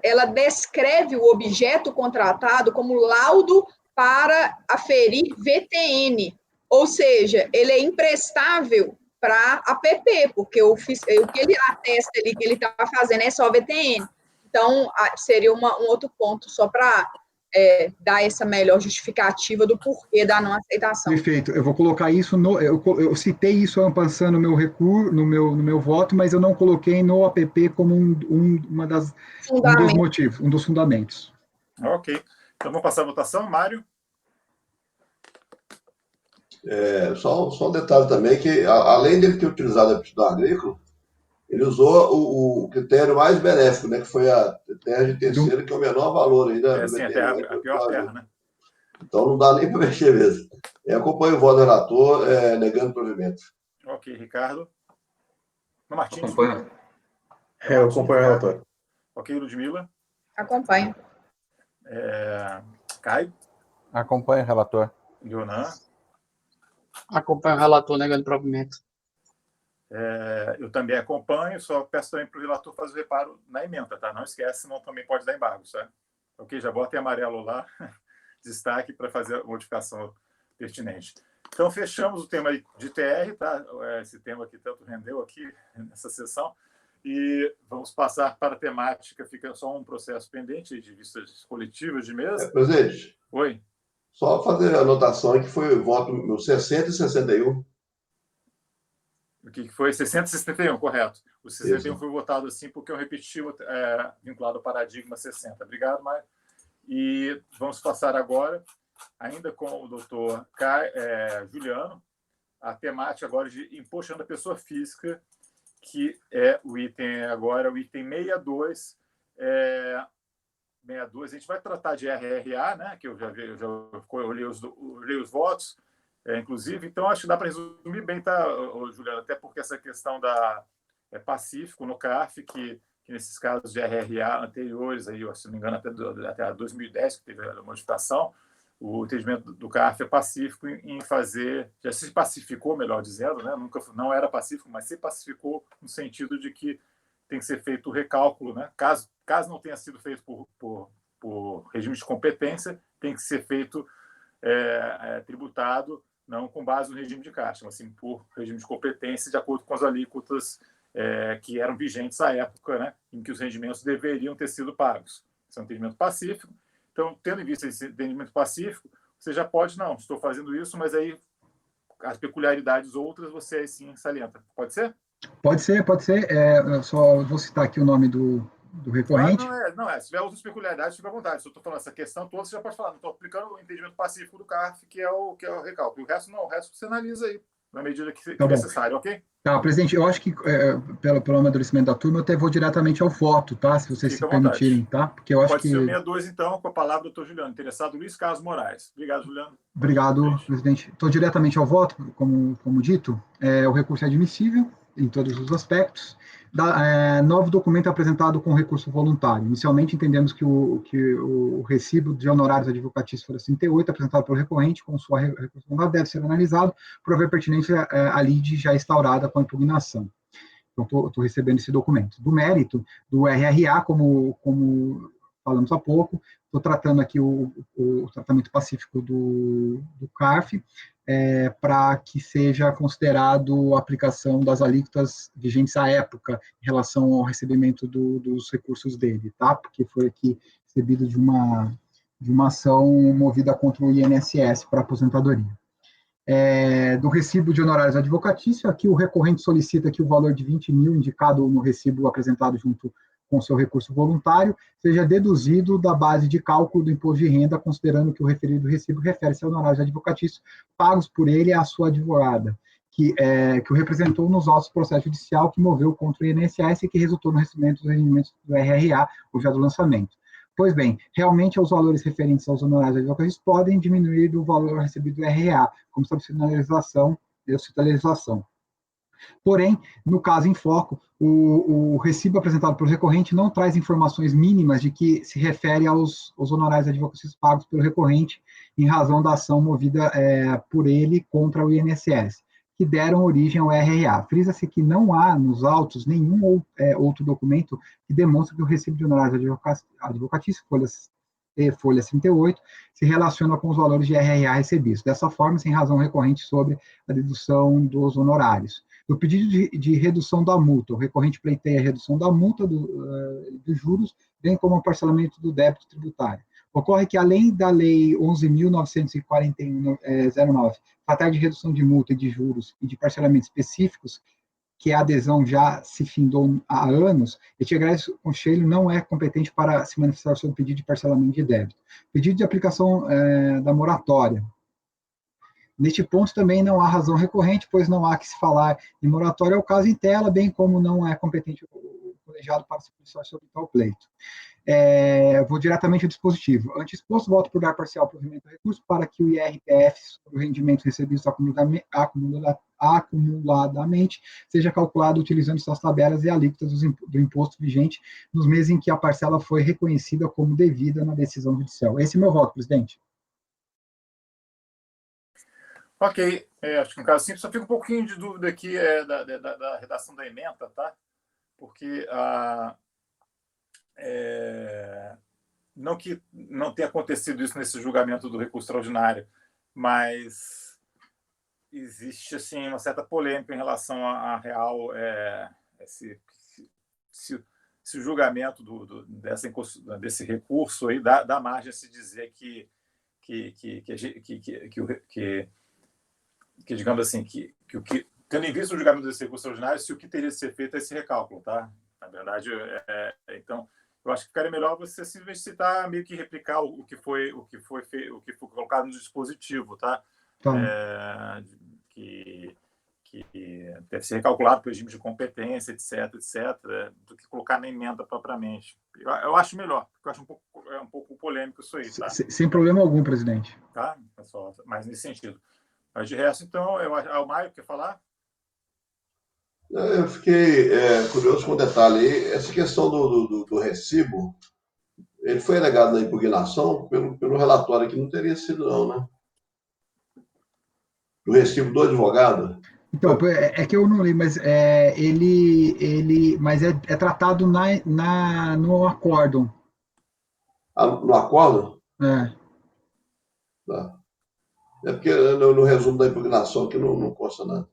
ela descreve o objeto contratado como laudo para aferir VTN. Ou seja, ele é imprestável para APP, porque o que ele atesta ali que ele está fazendo é só VTN. Então, seria um outro ponto só para dar essa melhor justificativa do porquê da não aceitação. Perfeito. Eu vou colocar isso eu citei isso passando no meu voto, mas eu não coloquei no APP como um dos motivos, um dos fundamentos. Ok. Então, vamos passar a votação. Mário? Só um detalhe também, que além dele ter utilizado a aptidão agrícola, Ele usou o critério mais benéfico, né, que foi a terra de terceiro, que é o menor valor ainda. Sim, a pior terra, né? Então não dá nem para mexer mesmo. Eu acompanho o voto do relator, negando o provimento. Ok, Ricardo. Não, Martins. Acompanho. Eu acompanho o relator. Ok, Ludmila. Acompanho. Caio. Acompanho o relator. Leonan. Acompanho o relator negando provimento. Eu também acompanho, só peço também para o relator fazer o reparo na emenda, tá? Não esquece, senão também pode dar embargo, certo? Ok, já bota em amarelo lá, destaque para fazer a modificação pertinente. Então, fechamos o tema de TR, tá? Esse tema que tanto rendeu aqui nessa sessão. E vamos passar para a temática, fica só um processo pendente de vistas coletivas de mesa. Presidente. Oi. Só fazer a anotação que foi o voto no 60 e 61. O que foi? 60 e 61, correto. O 61 Isso. foi votado assim porque eu repeti vinculado ao paradigma 60. Obrigado, Maia. E vamos passar agora, ainda com o doutor Juliano, a temática agora de imposto da pessoa física, que é o item agora, o item 62. 62, a gente vai tratar de RRA, né, que eu já olhei os votos, inclusive, então acho que dá para resumir bem, tá, Juliano, até porque essa questão da Pacífico no CARF, que nesses casos de RRA anteriores, aí, se não me engano, até 2010, que teve a modificação, o entendimento do CARF é pacífico em fazer, já se pacificou, melhor dizendo, né? Não era pacífico, mas se pacificou no sentido de que tem que ser feito o recálculo, né? Caso não tenha sido feito por regime de competência, tem que ser feito tributado não com base no regime de caixa, mas sim por regime de competência, de acordo com as alíquotas que eram vigentes à época, né, em que os rendimentos deveriam ter sido pagos. Esse é um entendimento pacífico. Então, tendo em vista esse entendimento pacífico, você já pode, não, estou fazendo isso, mas aí as peculiaridades outras você sim salienta. Pode ser? Pode ser. Eu só vou citar aqui o nome do recorrente. Não, se tiver outras peculiaridades, fica à vontade. Se eu estou falando essa questão toda, você já pode falar. Não estou aplicando o entendimento pacífico do CARF, que é o recálculo. O resto não, o resto você analisa aí, na medida que necessário, ok? Tá, presidente, eu acho que pelo amadurecimento da turma, eu até vou diretamente ao voto, tá? Se vocês se permitirem, tá? Porque eu acho Pode ser o 62, então, com a palavra do doutor Juliano. Interessado, Luiz Carlos Moraes. Obrigado, Juliano. Obrigado, presidente. Estou diretamente ao voto, como dito. O recurso é admissível em todos os aspectos. Novo documento apresentado com recurso voluntário. Inicialmente, entendemos que o recibo de honorários advocatícios fora 38, apresentado pelo recorrente, com sua recurso voluntário, deve ser analisado por haver pertinência à lide já instaurada com a impugnação. Então, estou recebendo esse documento. Do mérito do RRA, como falamos há pouco, estou tratando aqui o tratamento pacífico do CARF, para que seja considerado a aplicação das alíquotas vigentes à época em relação ao recebimento dos recursos dele, tá? Porque foi aqui recebido de uma ação movida contra o INSS para aposentadoria. Do recibo de honorários advocatícios, aqui o recorrente solicita que o valor de 20 mil indicado no recibo apresentado junto com seu recurso voluntário seja deduzido da base de cálculo do imposto de renda, considerando que o referido recibo refere-se a honorários advocatícios pagos por ele e a sua advogada, que o representou nos autos do processo judicial que moveu contra o INSS e que resultou no recebimento dos rendimentos do RRA, ou já do lançamento. Pois bem, realmente os valores referentes aos honorários advocatícios podem diminuir do valor recebido do RRA, como estabelecido na legislação. Porém, no caso em foco, o recibo apresentado pelo recorrente não traz informações mínimas de que se refere aos honorários advocatícios pagos pelo recorrente em razão da ação movida por ele contra o INSS, que deram origem ao RRA. Frisa-se que não há nos autos nenhum outro documento que demonstre que o recibo de honorários advocatícios, folha 38, se relaciona com os valores de RRA recebidos. Dessa forma, sem razão recorrente sobre a dedução dos honorários. No pedido de redução da multa, o recorrente pleiteia a redução da multa dos juros, bem como o parcelamento do débito tributário. Ocorre que, além da Lei 11.941/09, tratar de redução de multa e de juros e de parcelamentos específicos, que a adesão já se findou há anos, este egresso conselho não é competente para se manifestar sobre o pedido de parcelamento de débito. Pedido de aplicação da moratória. Neste ponto também não há razão recorrente, pois não há que se falar em moratória ao caso em tela, bem como não é competente o colegiado para se pronunciar sobre tal pleito. Vou diretamente ao dispositivo. Ante exposto, voto por dar parcial provimento do recurso para que o IRPF sobre o rendimento recebido acumuladamente seja calculado utilizando suas tabelas e alíquotas do imposto vigente nos meses em que a parcela foi reconhecida como devida na decisão judicial. Esse é o meu voto, presidente. Ok, acho que no caso simples, só fica um pouquinho de dúvida aqui da redação da ementa, tá? Porque não que não tenha acontecido isso nesse julgamento do recurso extraordinário, mas existe assim uma certa polêmica em relação à real se o julgamento desse recurso aí dá margem a se dizer que digamos assim, tendo em vista o julgamento desse recurso extraordinário, se o que teria de ser feito é esse recálculo, tá? Na verdade, então, eu acho que ficaria melhor você simplesmente citar, meio que replicar o que foi colocado no dispositivo, tá? Que deve ser recalculado pelo regime de competência, etc., do que colocar na emenda propriamente. Eu acho melhor, porque eu acho um pouco polêmico isso aí, tá? Sem problema algum, presidente. Tá, pessoal? Mas nesse sentido. Mas de resto, então, o Mário quer falar? Eu fiquei curioso com um detalhe aí. Essa questão do recibo, ele foi alegado na impugnação pelo relatório aqui, não teria sido não, né? Do recibo do advogado. Então, é que eu não li, mas mas é tratado no acórdão. No acórdão? Tá. É porque no resumo da impugnação aqui não consta nada.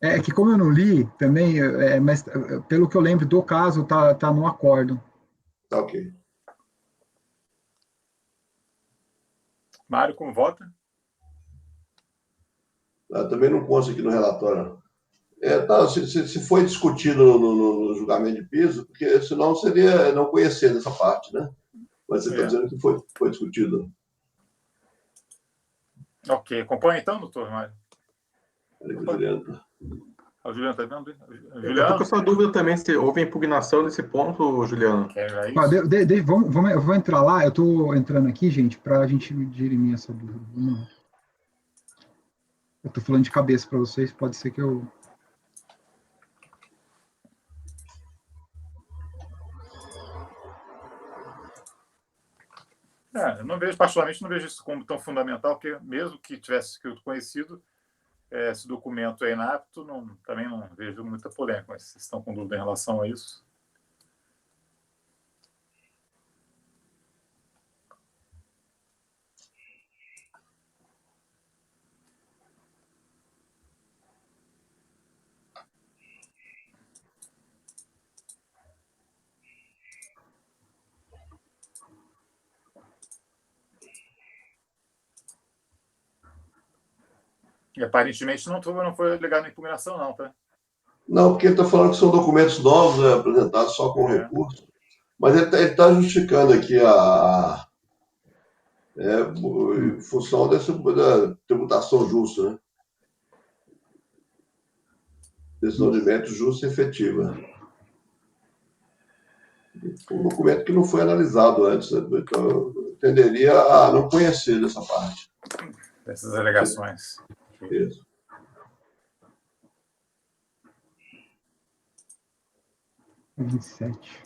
É que como eu não li também, mas pelo que eu lembro do caso, tá no acórdão. Tá ok. Mário, como vota? Também não consta aqui no relatório. Se foi discutido no julgamento de piso, porque senão seria não conhecer dessa parte, né? Mas você está dizendo que foi discutido. Ok. Acompanha então, doutor Mário? O Juliano está vendo? Eu estou com essa dúvida também, se houve impugnação nesse ponto, Juliano. Eu vou entrar lá, eu estou entrando aqui, gente, para a gente dirimir essa dúvida. Eu estou falando de cabeça para vocês, pode ser que eu... Eu não vejo, particularmente, não vejo isso como tão fundamental, porque mesmo que tivesse sido conhecido, esse documento é inapto, também não vejo muita polêmica, mas vocês estão com dúvida em relação a isso? E aparentemente não foi legado na impugnação, não, tá? Não, porque ele está falando que são documentos novos apresentados só com recurso. Mas ele está justificando aqui em função da tributação justa, né? Decisão de mérito justa e efetiva. Um documento que não foi analisado antes, né? Então eu tenderia a não conhecer dessa parte. Dessas alegações. Isso. É 27.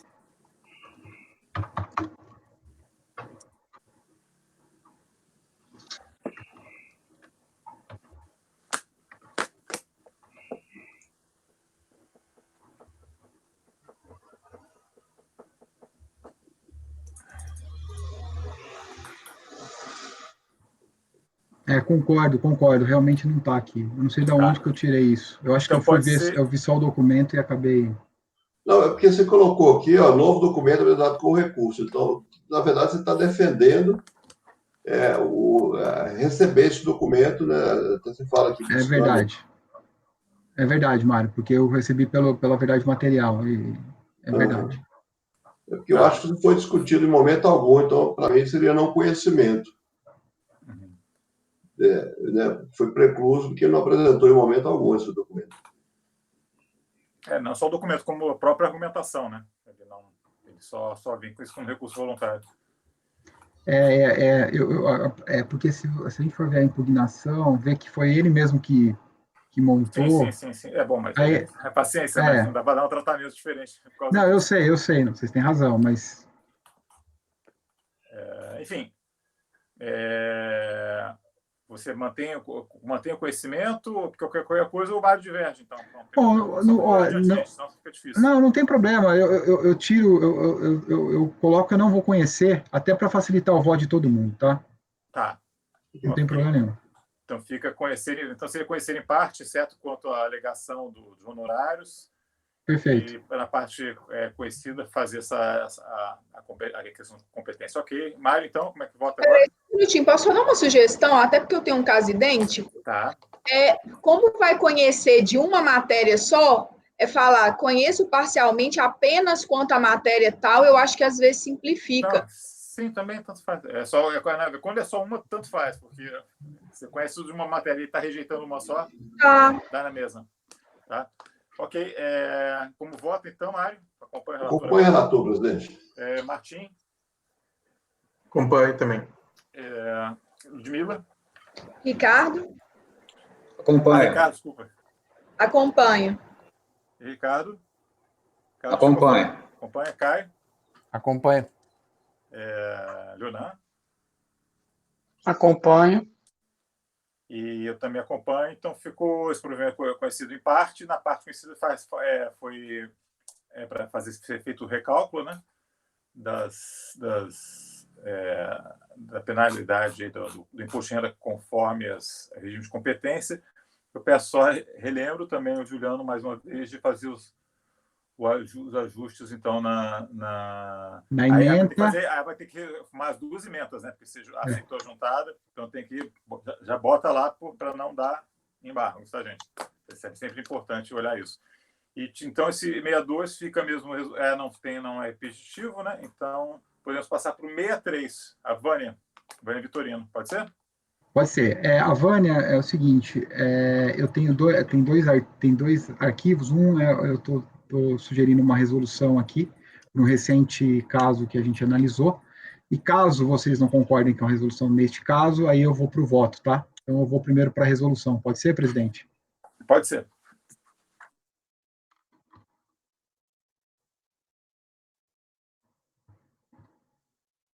Concordo. Realmente não está aqui. Eu não sei de onde que eu tirei isso. Eu acho que eu vi só o documento e acabei... Não, é porque você colocou aqui, novo documento apresentado com recurso. Então, na verdade, você está defendendo receber esse documento, né? Até você fala aqui. É verdade. É verdade, Mário, porque eu recebi pela verdade material. É verdade. É porque eu acho que não foi discutido em momento algum, então, para mim, seria não conhecimento. né, foi precluso porque não apresentou em momento algum esse documento. Não só o documento, como a própria argumentação, né? Ele só vem com isso como recurso voluntário. Porque se a gente for ver a impugnação, ver que foi ele mesmo que montou... Sim. É bom, mas aí, é paciência, né? Não dá para dar um tratamento diferente. Não, eu sei, não, vocês têm razão, mas... Enfim, você mantém o conhecimento, porque qualquer coisa o Mário diverge, então. Bom, senão fica difícil. Não tem problema, eu tiro, eu coloco eu não vou conhecer, até para facilitar o voto de todo mundo, tá? Tá. Não tem problema nenhum. Então seria conhecer em parte, certo, quanto à alegação dos honorários. Perfeito. E na parte conhecida, fazer a questão de competência. Ok. Mário, então, como é que vota agora? Um minutinho, posso dar uma sugestão, até porque eu tenho um caso idêntico? Tá. Como vai conhecer de uma matéria só, falar, conheço parcialmente apenas quanto a matéria tal, eu acho que às vezes simplifica. Não, sim, também tanto faz. Quando é só uma, tanto faz, porque você conhece de uma matéria e está rejeitando uma só, dá na mesma. Tá? Ok. Como vota, então, Mário? Acompanha o relator, presidente. Martim? Acompanho também. Ludmila? Ricardo? Acompanho. Ricardo, desculpa. Acompanho. Ricardo? Acompanho. Acompanha. Caio? Acompanho. Leonan? Acompanho. E eu também acompanho, então ficou esse problema conhecido em parte. Na parte conhecida foi para ser feito o recálculo, né, da penalidade do imposto de renda conforme os regimes de competência. Eu peço só, relembro também o Juliano, mais uma vez, de fazer os ajustes, então, na emenda. Aí vai ter que formar as duas emendas, né? Porque você aceitou a juntada, então tem que já bota lá para não dar embargos, tá, gente? É sempre importante olhar isso. E então esse 62 fica mesmo, não é repetitivo, né? Então podemos passar para o 63, a Vânia Vitorino, pode ser? Pode ser. A Vânia é o seguinte, eu tenho tem dois arquivos, eu estou sugerindo uma resolução aqui, no recente caso que a gente analisou, e caso vocês não concordem com a resolução neste caso, aí eu vou para o voto, tá? Então eu vou primeiro para a resolução. Pode ser, presidente? Pode ser.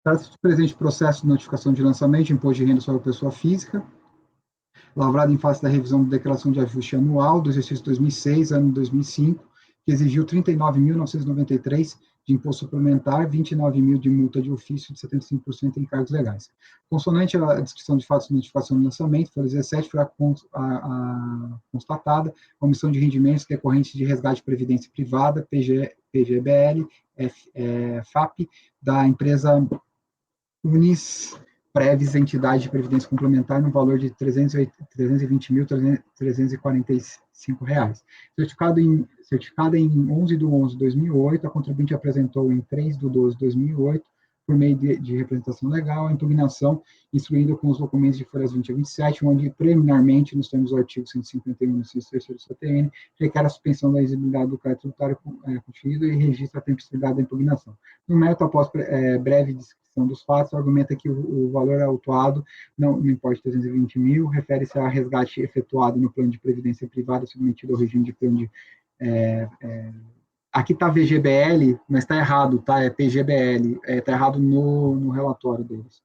Trata-se de presente processo de notificação de lançamento de imposto de renda sobre a pessoa física, lavrado em face da revisão da declaração de ajuste anual do exercício 2006, ano 2005, que exigiu 39.993 de imposto suplementar, 29.000 de multa de ofício de 75% em encargos legais. Consonante à descrição de fatos de notificação do lançamento, folha 17, foi constatada a omissão de rendimentos decorrentes de resgate de previdência privada, PGBL, FAP, da empresa Previs, entidade de previdência complementar, no valor de R$ 320.345. Certificada em 11 de 11 de 2008, a contribuinte apresentou em 3 de 12 de 2008, por meio de representação legal, a impugnação instruída com os documentos de folhas 20 a 27, onde, preliminarmente, nos termos do artigo 151 do inciso 3º do CTN, requer a suspensão da exigibilidade do crédito tributário constituído e registra a tempestividade da impugnação. No mérito, após breve descrição dos fatos, argumenta que o valor autuado, não importa 320 mil, refere-se a resgate efetuado no plano de previdência privada submetido ao regime de plano de... aqui está VGBL, mas está errado, tá? É PGBL, está errado no relatório deles.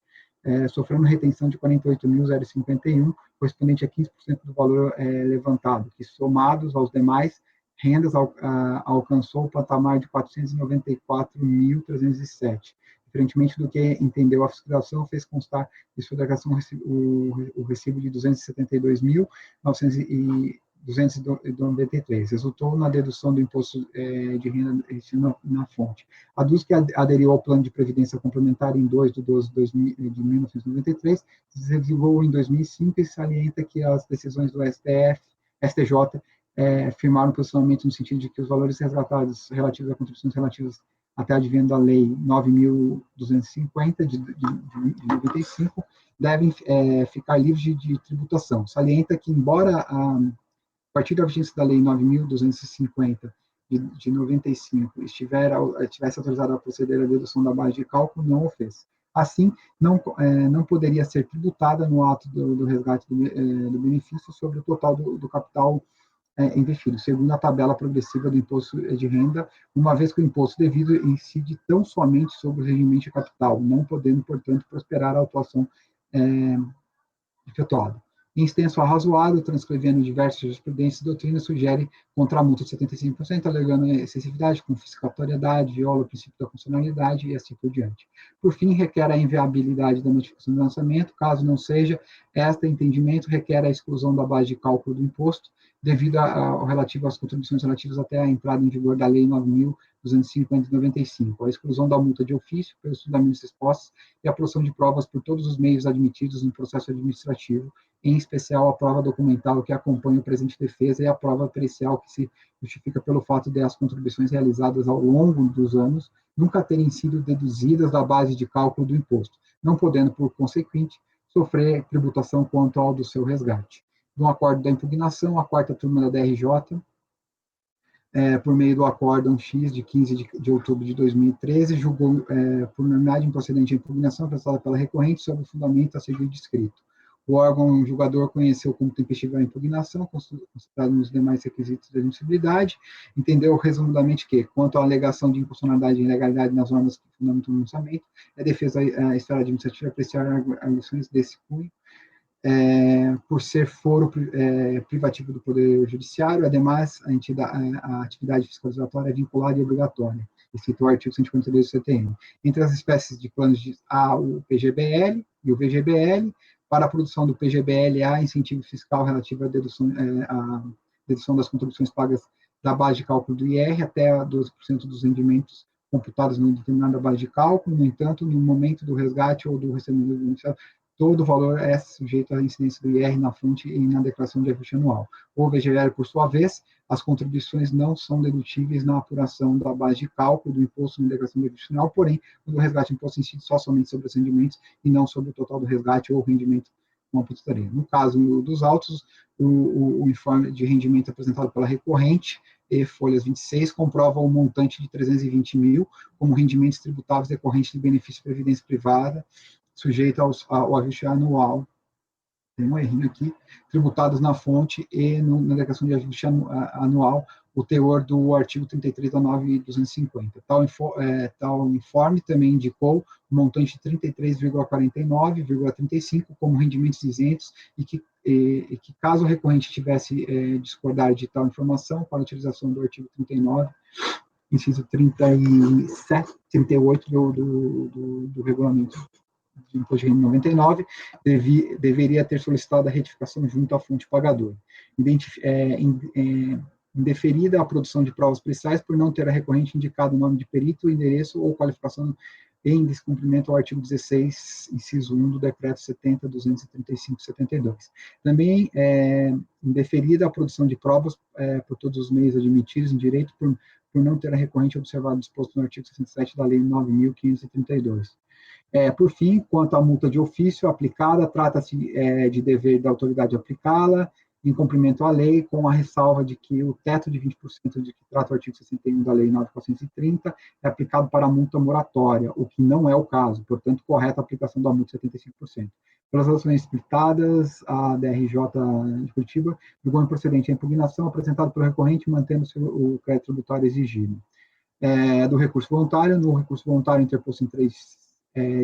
Sofrendo retenção de 48.051, correspondente a 15% do valor levantado, que somados aos demais rendas alcançou o patamar de 494.307. Diferentemente do que entendeu a fiscalização, fez constar de sua declaração o recibo de 293. Resultou na dedução do imposto de renda na fonte. Aduz que aderiu ao plano de previdência complementar em 2 de 12 de 1993, se desenvolveu em 2005 e salienta que as decisões do STJ firmaram posicionamento no sentido de que os valores resgatados relativos a contribuições relativas até a advento da Lei 9.250, de 95, devem ficar livres de tributação. Salienta que, embora a partir da vigência da Lei 9.250, de 95, tivesse autorizado a proceder à dedução da base de cálculo, não o fez. Assim, não poderia ser tributada no ato do resgate do benefício sobre o total do capital investido, segundo a tabela progressiva do imposto de renda, uma vez que o imposto devido incide tão somente sobre o regimento de capital, não podendo, portanto, prosperar a atuação efetuada. Em extenso arrazoado, transcrevendo diversas jurisprudências e doutrinas, sugere contra a multa de 75%, alegando excessividade, confiscatoriedade, viola o princípio da constitucionalidade e assim por diante. Por fim, requer a inviabilidade da notificação do lançamento, caso não seja, este entendimento requer a exclusão da base de cálculo do imposto, devido ao relativo às contribuições relativas até a entrada em vigor da Lei 9.250 de 95, a exclusão da multa de ofício pelos fundamentos expostos e a produção de provas por todos os meios admitidos no processo administrativo, em especial a prova documental que acompanha o presente defesa e a prova pericial que se justifica pelo fato de as contribuições realizadas ao longo dos anos nunca terem sido deduzidas da base de cálculo do imposto, não podendo, por consequente, sofrer tributação quanto ao do seu resgate. No acordo da impugnação, a quarta turma da DRJ, por meio do Acórdão X, de 15 de outubro de 2013, julgou por unanimidade improcedente a impugnação apresentada pela recorrente sobre o fundamento a seguir descrito. O órgão julgador conheceu como tempestiva a impugnação, considerado nos demais requisitos de admissibilidade, entendeu resumidamente que, quanto à alegação de inconstitucionalidade e ilegalidade nas normas que fundamentam o lançamento, é defesa a esfera administrativa apreciar arguições desse cunho, por ser foro privativo do Poder Judiciário, ademais, a atividade fiscalizatória é vinculada e obrigatória, escrito o artigo 152 do CTN. Entre as espécies de planos há o PGBL e o VGBL. Para a produção do PGBL, há incentivo fiscal relativo à dedução das contribuições pagas da base de cálculo do IR até 12% dos rendimentos computados em determinada base de cálculo. No entanto, no momento do resgate ou do recebimento do beneficiário, todo o valor é sujeito à incidência do IR na fonte e na declaração de ajuste anual. O VGBL, por sua vez, as contribuições não são dedutíveis na apuração da base de cálculo do imposto na declaração de ajuste anual, porém, o do resgate imposto incide só somente sobre os rendimentos e não sobre o total do resgate ou rendimento com aposentadoria. No caso dos autos, o informe de rendimento apresentado pela recorrente e folhas 26 comprova o montante de 320 mil como rendimentos tributáveis decorrentes de benefício de previdência privada, sujeito ao ajuste anual, tem um errinho aqui, tributados na fonte e na declaração de ajuste anual, o teor do artigo 33 da 9.250. Tal informe também indicou o montante de 33,49,35 como rendimentos isentos e que caso o recorrente tivesse discordar de tal informação, para a utilização do artigo 39, inciso 37, 38 do regulamento de imposto de renda 99, deveria ter solicitado a retificação junto à fonte pagadora. Indeferida a produção de provas periciais por não ter a recorrente indicado o nome de perito, endereço ou qualificação em descumprimento ao artigo 16, inciso 1 do decreto 70.235/72. Também indeferida a produção de provas por todos os meios admitidos em direito por não ter a recorrente observado disposto no artigo 67 da Lei 9.532. Por fim, quanto à multa de ofício aplicada, trata-se de dever da autoridade aplicá-la, em cumprimento à lei, com a ressalva de que o teto de 20% de que trata o artigo 61 da Lei 9.430 é aplicado para a multa moratória, o que não é o caso, portanto, correta a aplicação da multa de 75%. Pelas razões explicitadas, a DRJ de Curitiba julgou improcedente a impugnação apresentada pelo recorrente, mantendo-se o crédito tributário exigido. Do recurso voluntário, no recurso voluntário interposto em 3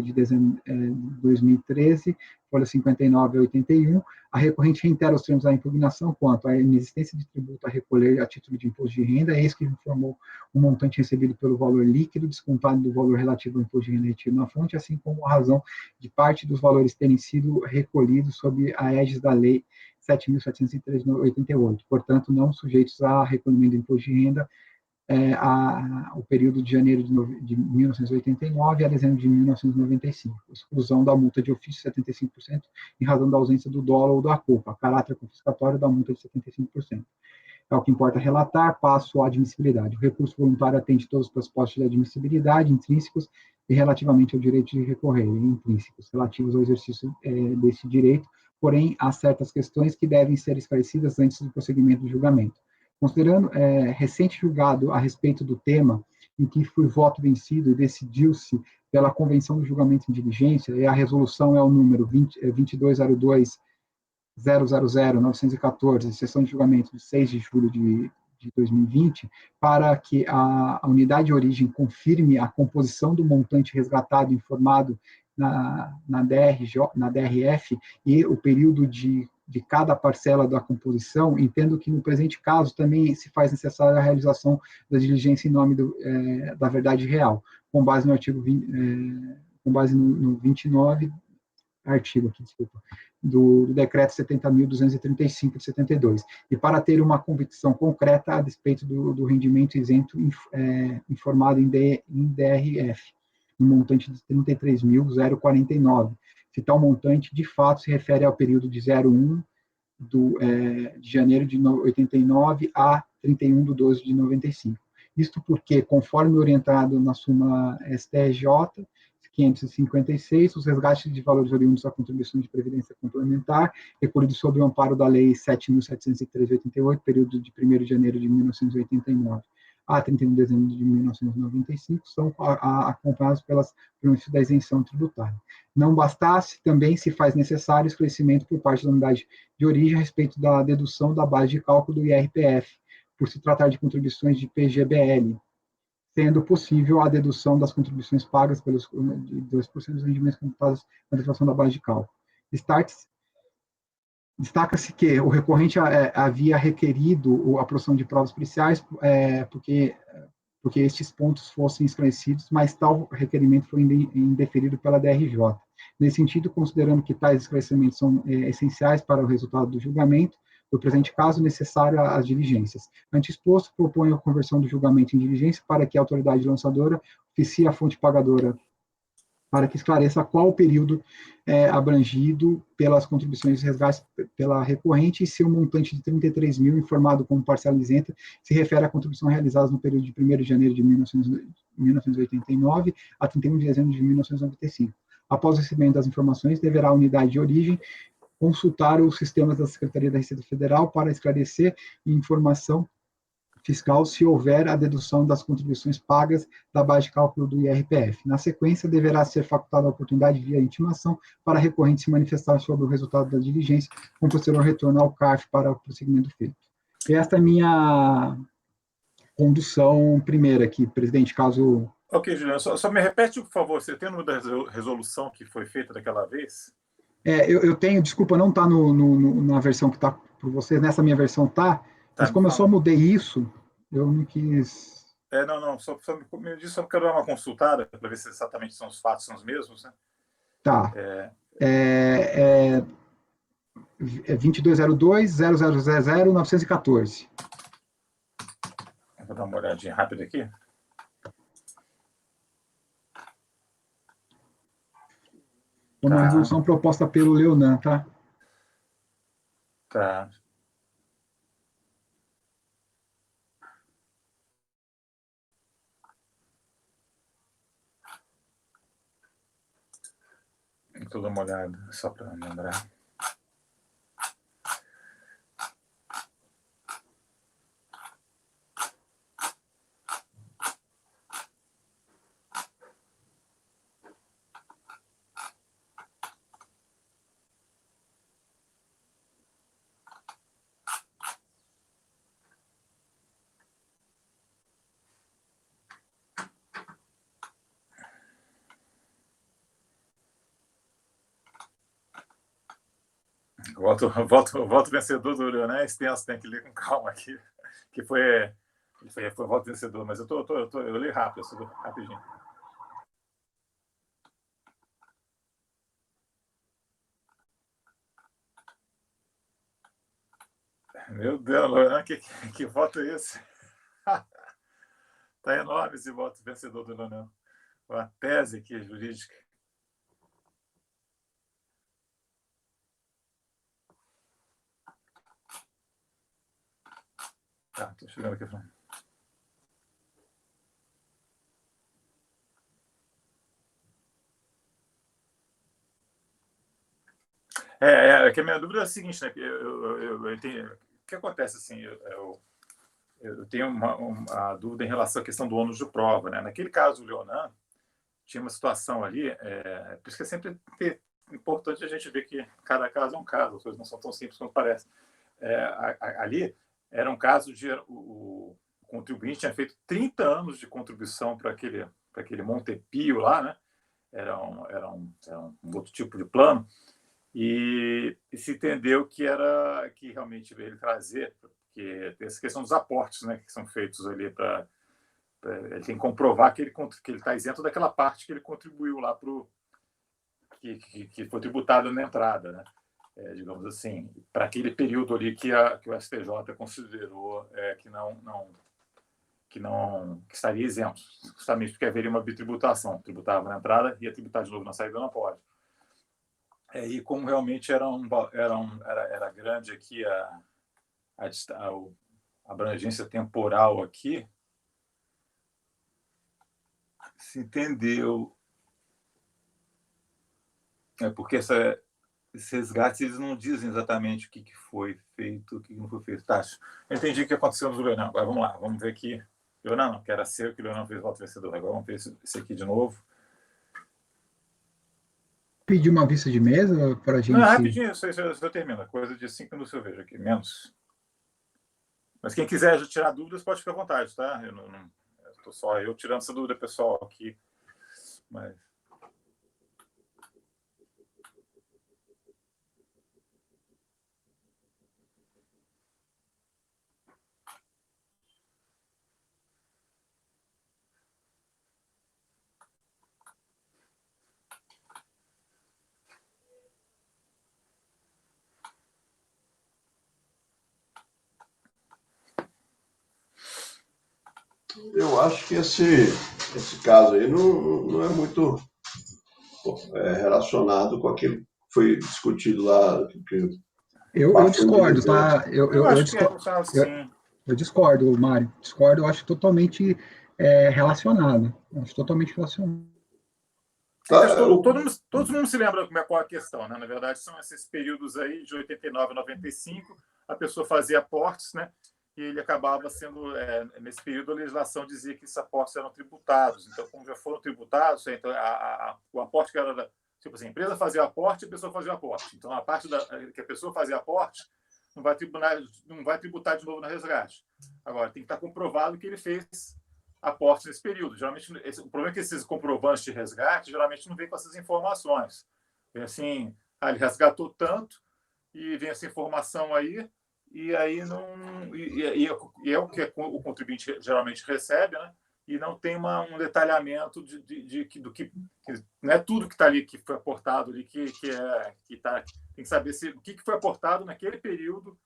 de dezembro de 2013, folha 59 a 81, a recorrente reitera os termos da impugnação quanto à inexistência de tributo a recolher a título de imposto de renda, eis que informou o montante recebido pelo valor líquido, descontado do valor relativo ao imposto de renda retido na fonte, assim como a razão de parte dos valores terem sido recolhidos sob a égide da Lei 7.703/88, portanto, não sujeitos a recolhimento do imposto de renda o período de janeiro de 1989 a dezembro de 1995, exclusão da multa de ofício 75%, em razão da ausência do dolo ou da culpa, caráter confiscatório da multa de 75%. É o que importa relatar, passo à admissibilidade. O recurso voluntário atende todos os pressupostos de admissibilidade intrínsecos e relativamente ao direito de recorrer, intrínsecos, relativos ao exercício desse direito, porém, há certas questões que devem ser esclarecidas antes do prosseguimento do julgamento. Considerando recente julgado a respeito do tema, em que foi voto vencido e decidiu-se pela Convenção do Julgamento em Diligência, e a resolução é o número 2202.000.914, sessão de julgamento de 6 de julho de 2020, para que a unidade de origem confirme a composição do montante resgatado informado na DRF e o período de cada parcela da composição, entendo que no presente caso também se faz necessária a realização da diligência em nome da verdade real, com base no artigo 29, artigo aqui, desculpa, do decreto 70.235 de 72, e para ter uma convicção concreta a despeito do rendimento isento informado em DRF, um montante de 33.049, se tal montante de fato se refere ao período de 01 de janeiro de 89 a 31 de 12 de 95. Isto porque, conforme orientado na súmula STJ 556, os resgates de valores oriundos da contribuição de previdência complementar, recolhidos sob o amparo da Lei 7.703/88, período de 1º de janeiro de 1989 a 31 de dezembro de 1995, são acompanhados pelas benefícios da isenção tributária. Não bastasse, também se faz necessário esclarecimento por parte da unidade de origem a respeito da dedução da base de cálculo do IRPF, por se tratar de contribuições de PGBL, sendo possível a dedução das contribuições pagas pelos 2% dos rendimentos computados na deflação da base de cálculo. Destaca-se que o recorrente havia requerido a produção de provas periciais porque estes pontos fossem esclarecidos, mas tal requerimento foi indeferido pela DRJ. Nesse sentido, considerando que tais esclarecimentos são essenciais para o resultado do julgamento, no presente caso, necessário as diligências. Ante exposto, proponho a conversão do julgamento em diligência para que a autoridade lançadora oficie a fonte pagadora para que esclareça qual o período abrangido pelas contribuições de resgate pela recorrente e se o montante de 33 mil, informado como parcela isenta, se refere à contribuição realizada no período de 1º de janeiro de 1989 a 31 de dezembro de 1995. Após o recebimento das informações, deverá a unidade de origem consultar os sistemas da Secretaria da Receita Federal para esclarecer informação fiscal se houver a dedução das contribuições pagas da base de cálculo do IRPF. Na sequência, deverá ser facultada a oportunidade via intimação para a recorrente se manifestar sobre o resultado da diligência, com posterior retorno ao CARF para o prosseguimento feito. E esta é a minha condução primeira aqui, presidente, caso... Ok, Juliano, só me repete, por favor, você tem o número da resolução que foi feita daquela vez? Eu tenho, desculpa, não está na versão que está por vocês, nessa minha versão está, mas como eu só mudei isso, eu não quis... Não, só me diz, só quero dar uma consultada para ver se exatamente os fatos são os mesmos, né? Tá. 2202.0000.914. Vou dar uma olhadinha rápida aqui. Uma resolução proposta pelo Leonan, tá? Tá. Vou dar uma olhada, só para lembrar. Voto vencedor do Leonan é extenso, tem que ler com calma aqui, que foi voto vencedor, mas eu leio rápido, rapidinho. Meu Deus, Leonan, que voto é esse? Está enorme esse voto vencedor do Leonan. Uma tese aqui jurídica. Tá, estou chegando aqui. Que a minha dúvida é a seguinte, né? Eu tenho, o que acontece assim? Eu tenho uma dúvida em relação à questão do ônus de prova, né? Naquele caso, o Leonan tinha uma situação ali, por isso que é sempre importante a gente ver que cada caso é um caso, as coisas não são tão simples quanto parece. Ali era um caso de o contribuinte tinha feito 30 anos de contribuição para aquele Montepio lá, né? Era um outro tipo de plano, e se entendeu que realmente ele trazer, porque tem essa questão dos aportes, né, que são feitos ali ele tem que comprovar que ele está isento daquela parte que ele contribuiu lá que foi tributado na entrada, né? Digamos assim, para aquele período ali que o STJ considerou que estaria isento, justamente porque haveria uma bitributação, tributava na entrada e ia tributar de novo na saída, não pode. E como realmente era grande aqui a abrangência temporal aqui, se entendeu, porque esses resgates eles não dizem exatamente o que foi feito, o que não foi feito. Tá, eu entendi o que aconteceu no Leonan. Agora vamos lá, vamos ver aqui. Leonan não, que era seu, que o Leonan fez voto vencedor. Agora vamos ver esse aqui de novo. Pedir uma vista de mesa para a gente... Não, rapidinho, isso eu termino. Coisa de 5 minutos eu vejo aqui, menos. Mas quem quiser já tirar dúvidas, pode ficar à vontade, tá? Eu não estou só eu tirando essa dúvida pessoal aqui. Mas... Eu acho que esse caso aí não é muito relacionado com aquilo que foi discutido lá. Eu discordo, tá? Eu discordo, Mário. Discordo, eu acho totalmente relacionado. Acho totalmente relacionado. Todo mundo se lembra qual é a questão, né? Na verdade, são esses períodos aí de 89 a 95, a pessoa fazia aportes, né? E ele acabava sendo, nesse período, a legislação dizia que esses aportes eram tributados. Então, como já foram tributados, então, o aporte que era tipo assim, a empresa fazia aporte e a pessoa fazia aporte. Então, a parte que a pessoa fazia aporte não vai tributar de novo no resgate. Agora, tem que estar comprovado que ele fez aporte nesse período. Geralmente, o problema é que esses comprovantes de resgate geralmente não vêm com essas informações. Vem assim, ele resgatou tanto e vem essa informação aí, e aí não é o que o contribuinte geralmente recebe, né? E não tem um detalhamento do que não é tudo que está ali que foi aportado ali tem que saber o que foi aportado naquele período,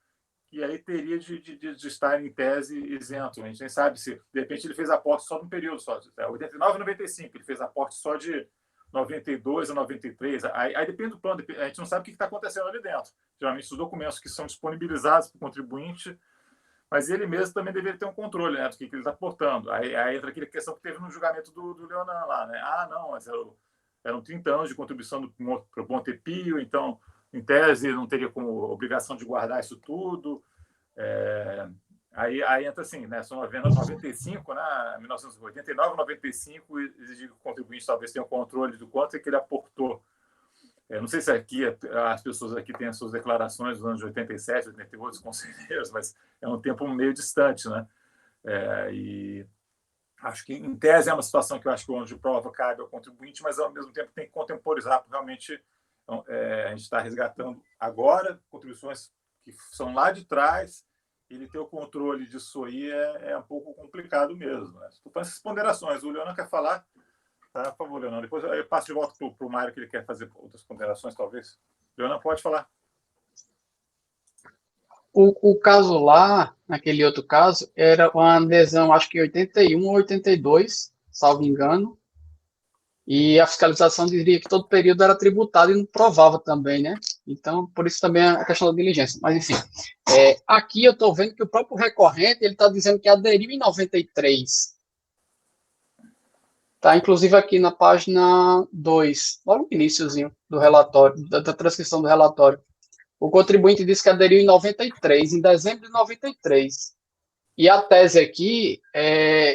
e aí teria de estar em tese isento. A gente nem sabe se de repente ele fez aporte só num período só, 89 a 95, ele fez aporte só de 92 a 93, aí depende do plano, a gente não sabe o que está acontecendo ali dentro. Geralmente os documentos que são disponibilizados para o contribuinte, mas ele mesmo também deveria ter um controle, né, do que ele está aportando. Aí entra aquela questão que teve no julgamento do Leonan lá, né? Não, mas eram 30 anos de contribuição para o Montepio, então, em tese, não teria como obrigação de guardar isso tudo. Aí entra assim, né? São 95, né? 1989, 95, exigir que o contribuinte talvez tenha o controle do quanto é que ele aportou. Não sei se aqui as pessoas aqui têm as suas declarações dos anos de 87, 88, os conselheiros, mas é um tempo meio distante, né? E acho que, em tese, é uma situação que eu acho que o ônus de prova cabe ao contribuinte, mas, ao mesmo tempo, tem que contemporizar, porque realmente a gente está resgatando agora contribuições que são lá de trás, ele ter o controle disso aí é um pouco complicado mesmo, né? Estou fazendo essas ponderações. O Leonan quer falar? Tá, por favor, Leonan. Depois eu passo de volta para o Mário, que ele quer fazer outras ponderações, talvez. Leonan, pode falar. O caso lá, naquele outro caso, era uma adesão, acho que 81 ou 82, salvo engano, e a fiscalização diria que todo período era tributado e não provava também, né? Então, por isso também a questão da diligência. Mas, enfim, aqui eu estou vendo que o próprio recorrente ele está dizendo que aderiu em 93. Está, inclusive, aqui na página 2, logo no iníciozinho do relatório, da transcrição do relatório. O contribuinte disse que aderiu em 93, em dezembro de 93. E a tese aqui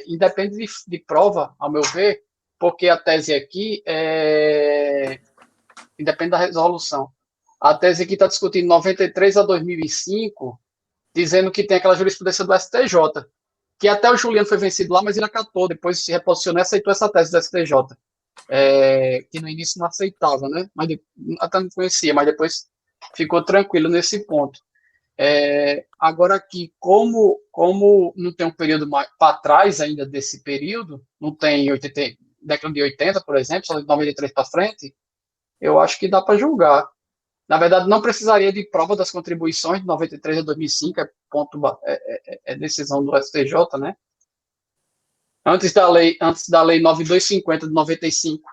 independe de prova, ao meu ver, porque a tese aqui independe da resolução. A tese aqui está discutindo 93 a 2005, dizendo que tem aquela jurisprudência do STJ, que até o Juliano foi vencido lá, mas ele acatou, depois se reposicionou e aceitou essa tese do STJ, que no início não aceitava, né? Mas até não conhecia, mas depois ficou tranquilo nesse ponto. Agora aqui, como não tem um período para trás ainda desse período, não tem década de 80, por exemplo, só de 93 para frente, eu acho que dá para julgar. Na verdade, não precisaria de prova das contribuições de 93 a 2005, é decisão do STJ, né? Antes da lei 9250 de 95.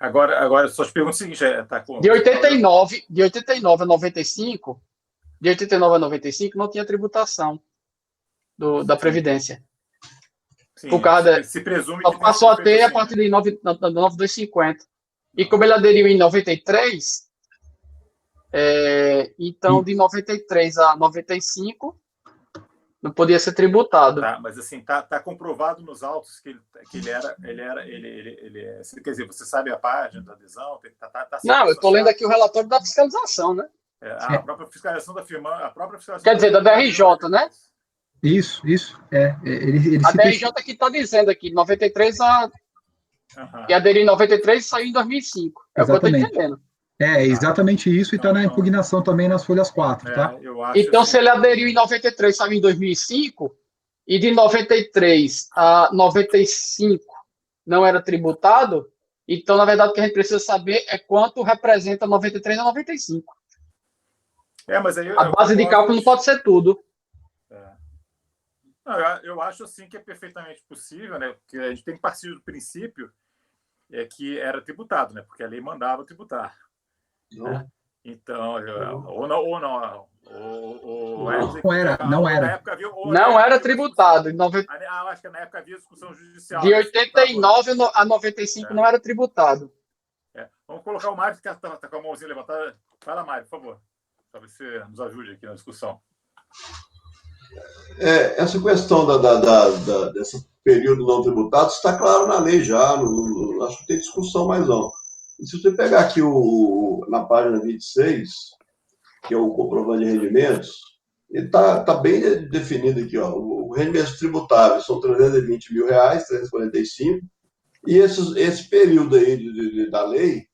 Agora, só te pergunto o seguinte, tá com... De 89 a 95, não tinha tributação da Previdência. Sim, Por causa se presume que passou a ter assim, a partir de 9250. E como ele aderiu em 93, então de 93 a 95 não podia ser tributado. Tá, mas assim, tá comprovado nos autos que ele era, quer dizer, você sabe a página da adesão? Não, eu estou lendo aqui o relatório da fiscalização, né? A própria fiscalização da firma, Quer dizer, da DRJ, né? Isso. Ele a DRJ que está dizendo aqui, 93 e aderiu em 93 e saiu em 2005. É o que eu estou entendendo. Exatamente isso, e está na impugnação também nas folhas 4, tá? Então, se ele aderiu em 93 e saiu em 2005, e de 93 a 95 não era tributado, então, na verdade, o que a gente precisa saber é quanto representa 93 a 95. Mas aí, a base de cálculo não pode ser tudo. Não, eu acho assim que é perfeitamente possível, né? Porque a gente tem que partir do princípio que era tributado, né? Porque a lei mandava tributar. Né? Então, ou não. Não era. Não era tributado. Acho que na época havia discussão judicial. De 89 a 95 não era tributado. Vamos colocar o Mário, que está com a mãozinha levantada. Fala, Mário, por favor. Para ver se você nos ajude aqui na discussão. Essa questão desse período não tributado está claro na lei já, acho que não tem discussão mais não. E se você pegar aqui na página 26, que é o comprovante de rendimentos, ele está bem definido aqui, ó, o rendimento tributável são R$320 mil, 345, e esse período aí da lei,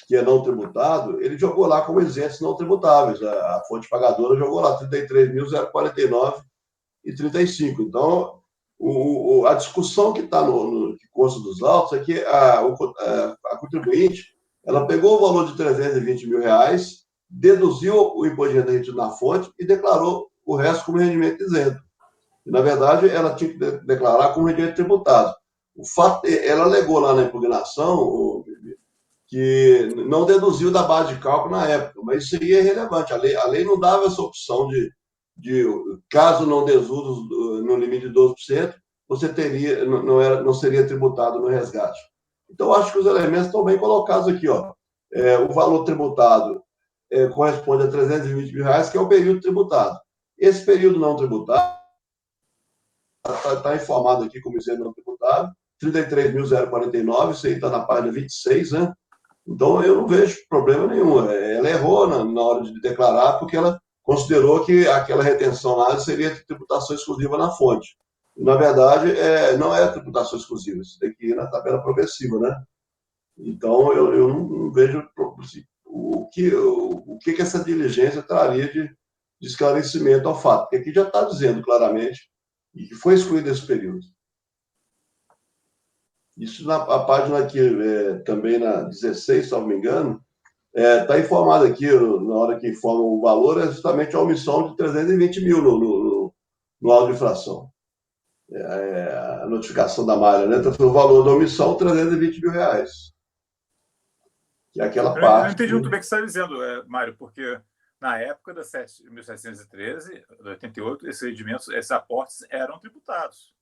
que é não tributado, ele jogou lá como isentos não tributáveis. A fonte pagadora jogou lá 33.049,35. Então, a discussão que está no que consta dos autos é que a contribuinte ela pegou o valor de R$320 mil, deduziu o imposto de renda retido na fonte e declarou o resto como rendimento isento. E, na verdade, ela tinha que declarar como rendimento tributado. O fato, ela alegou lá na impugnação que não deduziu da base de cálculo na época, mas isso aí é irrelevante. A lei não dava essa opção de caso não desudo no limite de 12%, você não seria tributado no resgate. Então, acho que os elementos estão bem colocados aqui. Ó. O valor tributado corresponde a R$320 mil, que é o período tributado. Esse período não tributado está informado aqui como isento não tributado, 33.049, isso aí está na página 26, né? Então, eu não vejo problema nenhum. Ela errou na hora de declarar, porque ela considerou que aquela retenção lá seria de tributação exclusiva na fonte. Na verdade, não é tributação exclusiva, isso daqui é na tabela progressiva, né? Então, eu não vejo o que essa diligência traria de esclarecimento ao fato, porque aqui já está dizendo claramente que foi excluído esse período. Isso na página aqui, também na 16, se não me engano, está informado aqui, na hora que informa o valor, é justamente a omissão de 320 mil no auto de infração. A notificação da malha, né? Então, o valor da omissão, R$320 mil. que é aquela Eu parte... não entendi muito bem o que você está dizendo, Mário, porque na época da 1713, 88, esses rendimentos, esses aportes eram tributados.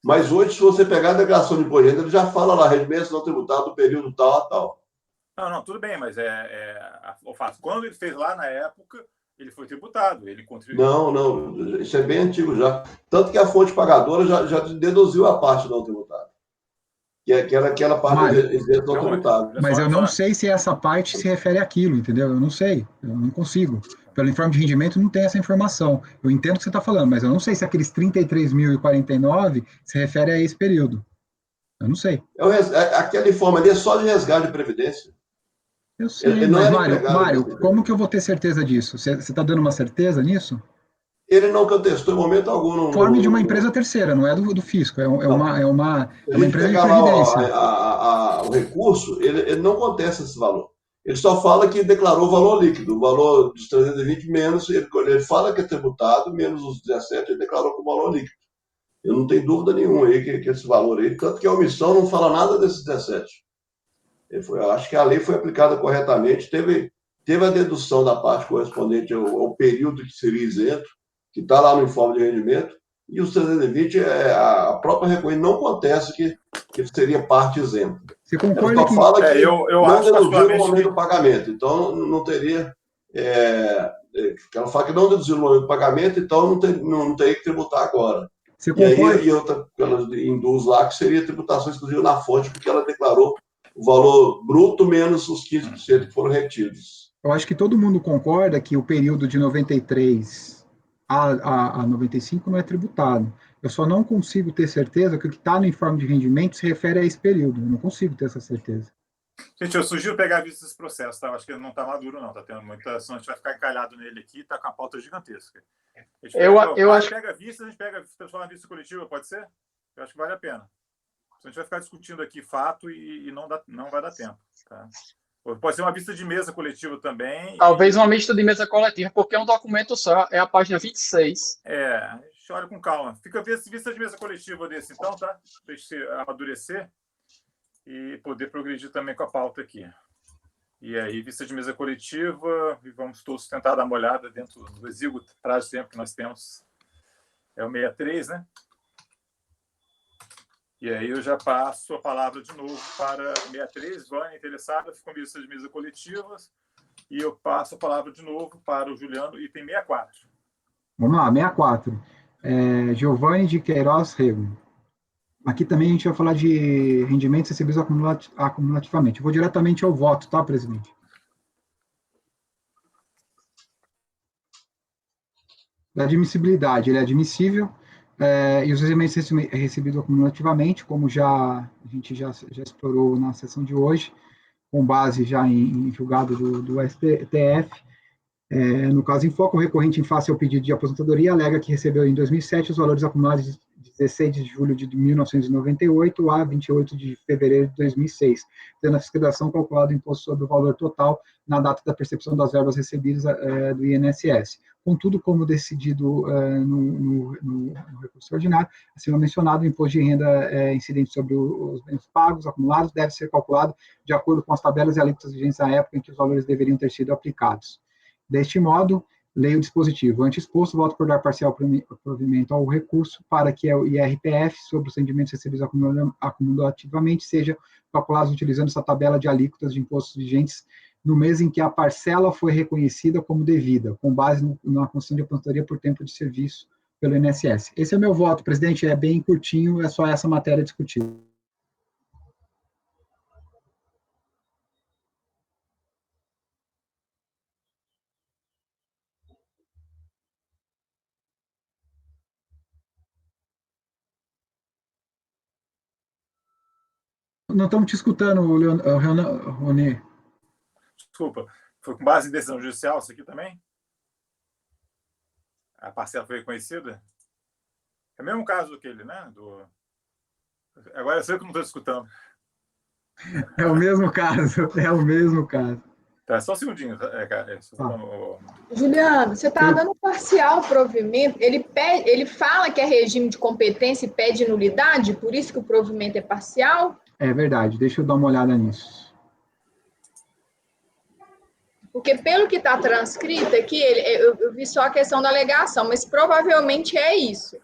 Mas hoje, se você pegar a declaração de imposto de renda, ele já fala lá, rendimentos não tributados do período tal a tal. Não, tudo bem, mas o fato, quando ele fez lá na época, ele foi tributado, ele contribuiu. Não, isso é bem antigo já. Tanto que a fonte pagadora já deduziu a parte não tributada. Que era aquela parte do isento não tributado. Mas eu não sei se essa parte se refere àquilo, entendeu? Eu não sei, eu não consigo. Pelo informe de rendimento não tem essa informação. Eu entendo o que você está falando, mas eu não sei se aqueles 33.049 se refere a esse período. Eu não sei. Aquele informe ali é só de resgate de previdência. Eu sei, mas Mário, como que eu vou ter certeza disso? Você está dando uma certeza nisso? Ele não contestou em momento algum. Informe de uma empresa terceira, não é do fisco, é uma empresa de previdência. O recurso, ele não contesta esse valor. Ele só fala que declarou o valor líquido, o valor dos 320 menos, ele fala que é tributado, menos os 17, ele declarou com o valor líquido. Eu não tenho dúvida nenhuma aí que esse valor aí, tanto que a omissão não fala nada desses 17. Eu acho que a lei foi aplicada corretamente, teve a dedução da parte correspondente ao período que seria isento, que está lá no informe de rendimento, e os 320, a própria recolhimento não contesta que seria parte isenta. Você concorda Ela só fala que eu não acho deduziu no que... momento do pagamento, então não teria... ela fala que não deduziu no momento do pagamento, então não teria que tributar agora. Você concorda? E outra, ela induz lá que seria tributação exclusiva na fonte, porque ela declarou o valor bruto menos os 15% que foram retidos. Eu acho que todo mundo concorda que o período de 93 a 95 não é tributado. Eu só não consigo ter certeza que o que está no informe de rendimento se refere a esse período. Eu não consigo ter essa certeza. Gente, eu sugiro pegar a vista desse processo, tá? Acho que ele não está maduro, não. Tá tendo muita... Senão a gente vai ficar encalhado nele aqui, tá com a pauta gigantesca. Eu acho... Pega a vista, a gente pega transforma na vista coletiva, pode ser? Eu acho que vale a pena. A gente vai ficar discutindo aqui fato e não vai dar tempo. Tá? Pode ser uma vista de mesa coletiva também. Talvez uma vista de mesa coletiva, porque é um documento só, é a página 26. A gente olha com calma. Fica vista de mesa coletiva desse, então, tá? Para a gente amadurecer e poder progredir também com a pauta aqui. E aí, vista de mesa coletiva, e vamos todos tentar dar uma olhada dentro do exíguo prazo de tempo que nós temos. É o 63, né? E aí eu já passo a palavra de novo para 63, Vânia, interessada, com vista de mesa coletivas, e eu passo a palavra de novo para o Juliano, item 64. Vamos lá, 64. Giovanni de Queiroz Rego. Aqui também a gente vai falar de rendimentos recebidos acumulativamente. Eu vou diretamente ao voto, tá, presidente? Da admissibilidade, ele é admissível, e os rendimentos recebidos acumulativamente, como a gente já explorou na sessão de hoje, com base já em julgado do STF, no caso, em foco, o recorrente em face ao pedido de aposentadoria alega que recebeu em 2007 os valores acumulados de 16 de julho de 1998 a 28 de fevereiro de 2006, tendo a fiscalização calculado o imposto sobre o valor total na data da percepção das verbas recebidas do INSS. Contudo, como decidido no recurso ordinário, acima mencionado, o imposto de renda incidente sobre os bens pagos acumulados deve ser calculado de acordo com as tabelas e alíquotas vigentes na época em que os valores deveriam ter sido aplicados. Deste modo, leio o dispositivo. Antes exposto, voto por dar parcial provimento ao recurso para que o IRPF sobre os rendimentos recebidos acumulativamente seja calculado utilizando essa tabela de alíquotas de impostos vigentes no mês em que a parcela foi reconhecida como devida, com base na concessão de aposentadoria por tempo de serviço pelo INSS. Esse é meu voto, presidente, é bem curtinho, é só essa matéria discutida. Não estamos te escutando, Rony. Desculpa, foi com base em decisão judicial isso aqui também? A parcela foi reconhecida? É o mesmo caso daquele, né? Agora eu sei que não estou escutando. É o mesmo caso, é o mesmo caso. Tá, só um segundinho. Juliano, você está dando parcial provimento, ele fala que é regime de competência e pede nulidade, por isso que o provimento é parcial? É verdade, deixa eu dar uma olhada nisso. Porque pelo que está transcrito aqui, eu vi só a questão da alegação, mas provavelmente é isso.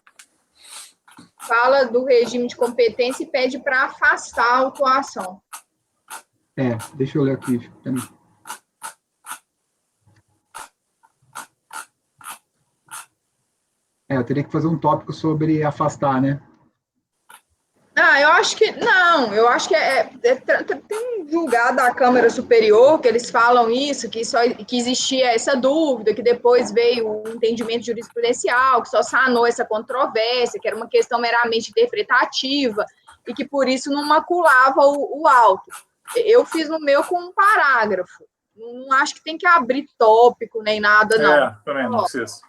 Fala do regime de competência e pede para afastar a autuação. Deixa eu ler aqui. Eu teria que fazer um tópico sobre afastar, né? Eu acho que não, eu acho que tem um julgado da Câmara Superior que eles falam isso, que existia essa dúvida, que depois veio o entendimento jurisprudencial, que só sanou essa controvérsia, que era uma questão meramente interpretativa, e que por isso não maculava o auto. Eu fiz no meu com um parágrafo. Não acho que tem que abrir tópico nem nada, não. Também não precisa.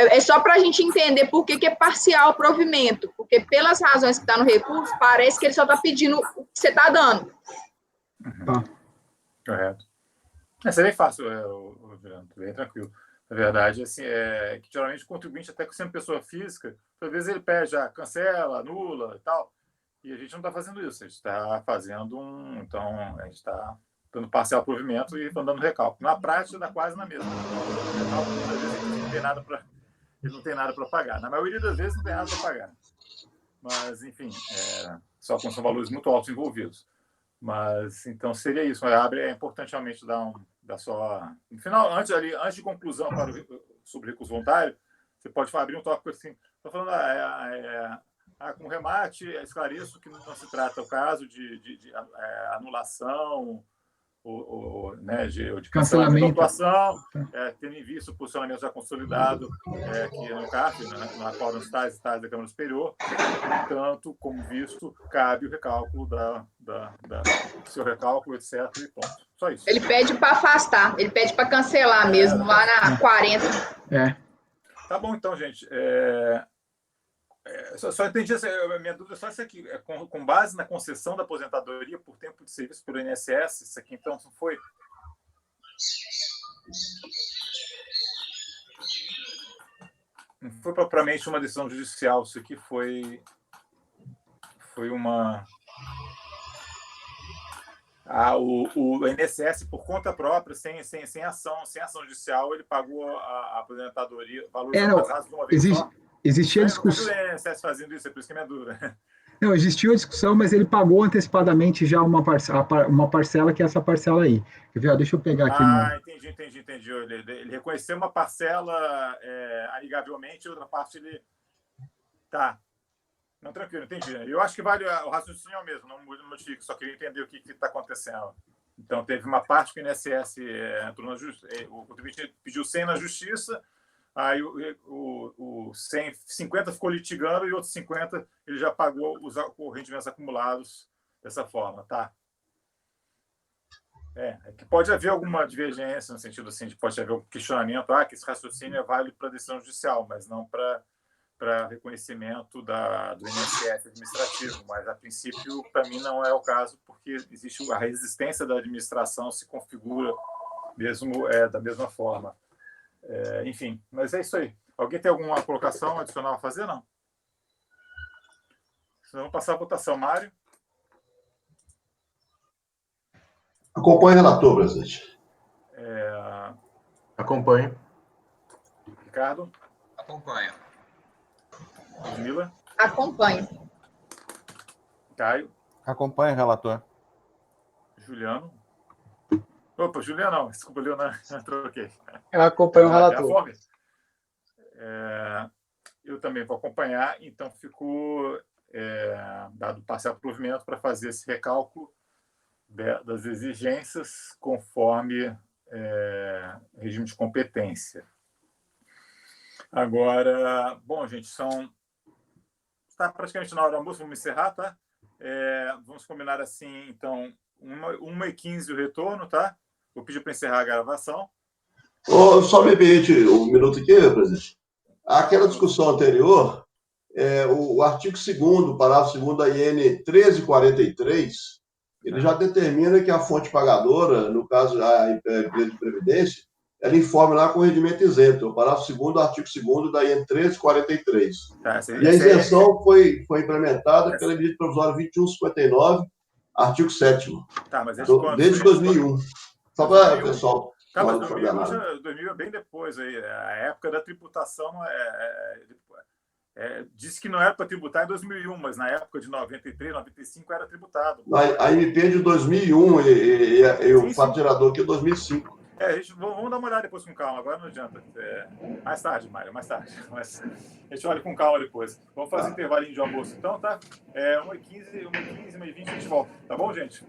É só para a gente entender por que é parcial o provimento, porque pelas razões que está no recurso, parece que ele só está pedindo o que você está dando. Correto. Isso é bem fácil, bem tranquilo. Na verdade, assim, que geralmente o contribuinte, até que sendo pessoa física, às vezes ele pede, cancela, anula e tal, e a gente não está fazendo isso, a gente está fazendo então, a gente está dando parcial provimento e dando recálculo. Na prática, dá quase na mesma. Às vezes ele não tem nada para pagar. Na maioria das vezes não tem nada para pagar. Mas, enfim, só com são valores muito altos envolvidos. Mas, então, seria isso. É importante realmente dar só... No final, antes de conclusão sobre recurso voluntário, você pode abrir um tópico assim. Estou falando, com remate, esclareço que não se trata o caso de anulação de cancelamento da atuação, tendo em vista o posicionamento já consolidado, que no CAF, na qual nos tais da Câmara Superior, tanto como visto, cabe o recálculo do seu recálculo, etc. E ponto. Só isso. Ele pede para afastar, ele pede para cancelar mesmo, lá na 40. Tá bom, então, gente. Só entendi, minha dúvida é só isso aqui. Com base na concessão da aposentadoria por tempo de serviço pelo INSS, isso aqui, então, não foi... Não foi propriamente uma decisão judicial, isso aqui foi uma... O INSS, por conta própria, sem ação judicial, ele pagou a aposentadoria, valores atrasados de uma vez só. Existia discussão. O INSS fazendo isso, é por isso que é minha dúvida. Não, existiu a discussão, mas ele pagou antecipadamente já uma parcela, que é essa parcela aí. Quer ver? Deixa eu pegar aqui. Entendi. Ele reconheceu uma parcela amigavelmente, outra parte ele... Tá. Não, tranquilo, entendi. Eu acho que vale o raciocínio mesmo, não modifico, só queria entender o que está acontecendo. Então, teve uma parte que o INSS entrou na justiça, o contribuinte pediu 100 na justiça, aí o 50 ficou litigando e outros 50 ele já pagou os rendimentos acumulados dessa forma, tá? Que pode haver alguma divergência no sentido assim, de pode haver um questionamento, que esse raciocínio é válido para decisão judicial, mas não para reconhecimento do INSS administrativo, mas a princípio para mim não é o caso, porque existe a resistência da administração se configura mesmo da mesma forma. Enfim, mas é isso aí. Alguém tem alguma colocação adicional a fazer? Não? Senão vamos passar a votação. Mário? Acompanhe o relator, presidente. Acompanho. Ricardo? Acompanho. Ludmila? Acompanho. Caio? Acompanho o relator. Juliano? Opa, Juliano não. Desculpa, Leonardo. Troquei. Eu acompanho o relator. Eu também vou acompanhar, então ficou dado parcial provimento para fazer esse recálculo das exigências conforme regime de competência. Agora, bom, gente, está praticamente na hora do almoço, vamos encerrar, tá? Vamos combinar assim, então, 1h15 o retorno, tá? Vou pedir para encerrar a gravação. Só me permite um minuto aqui, presidente. Aquela discussão anterior, o artigo 2º, parágrafo 2º da IN 1343, ele já determina que a fonte pagadora, no caso a empresa de previdência, ela informa lá com o rendimento isento, o parágrafo 2º do artigo 2º da IN 1343. E a isenção foi implementada pela medida provisória 2159, artigo 7º, tá, mas desde 2001. Só para o pessoal. Cara, não mas saber nada. 2000 é bem depois. Aí. A época da tributação disse que não era para tributar em 2001, mas na época de 93, 95 era tributado. A MP é de 2001 e o fato gerador aqui é 2005. Vamos dar uma olhada depois com calma, agora não adianta. Mais tarde, Mário, mais tarde. Mas a gente olha com calma depois. Vamos fazer intervalinho de almoço então, tá? 1h15, 1h20 a gente volta. Tá bom, gente?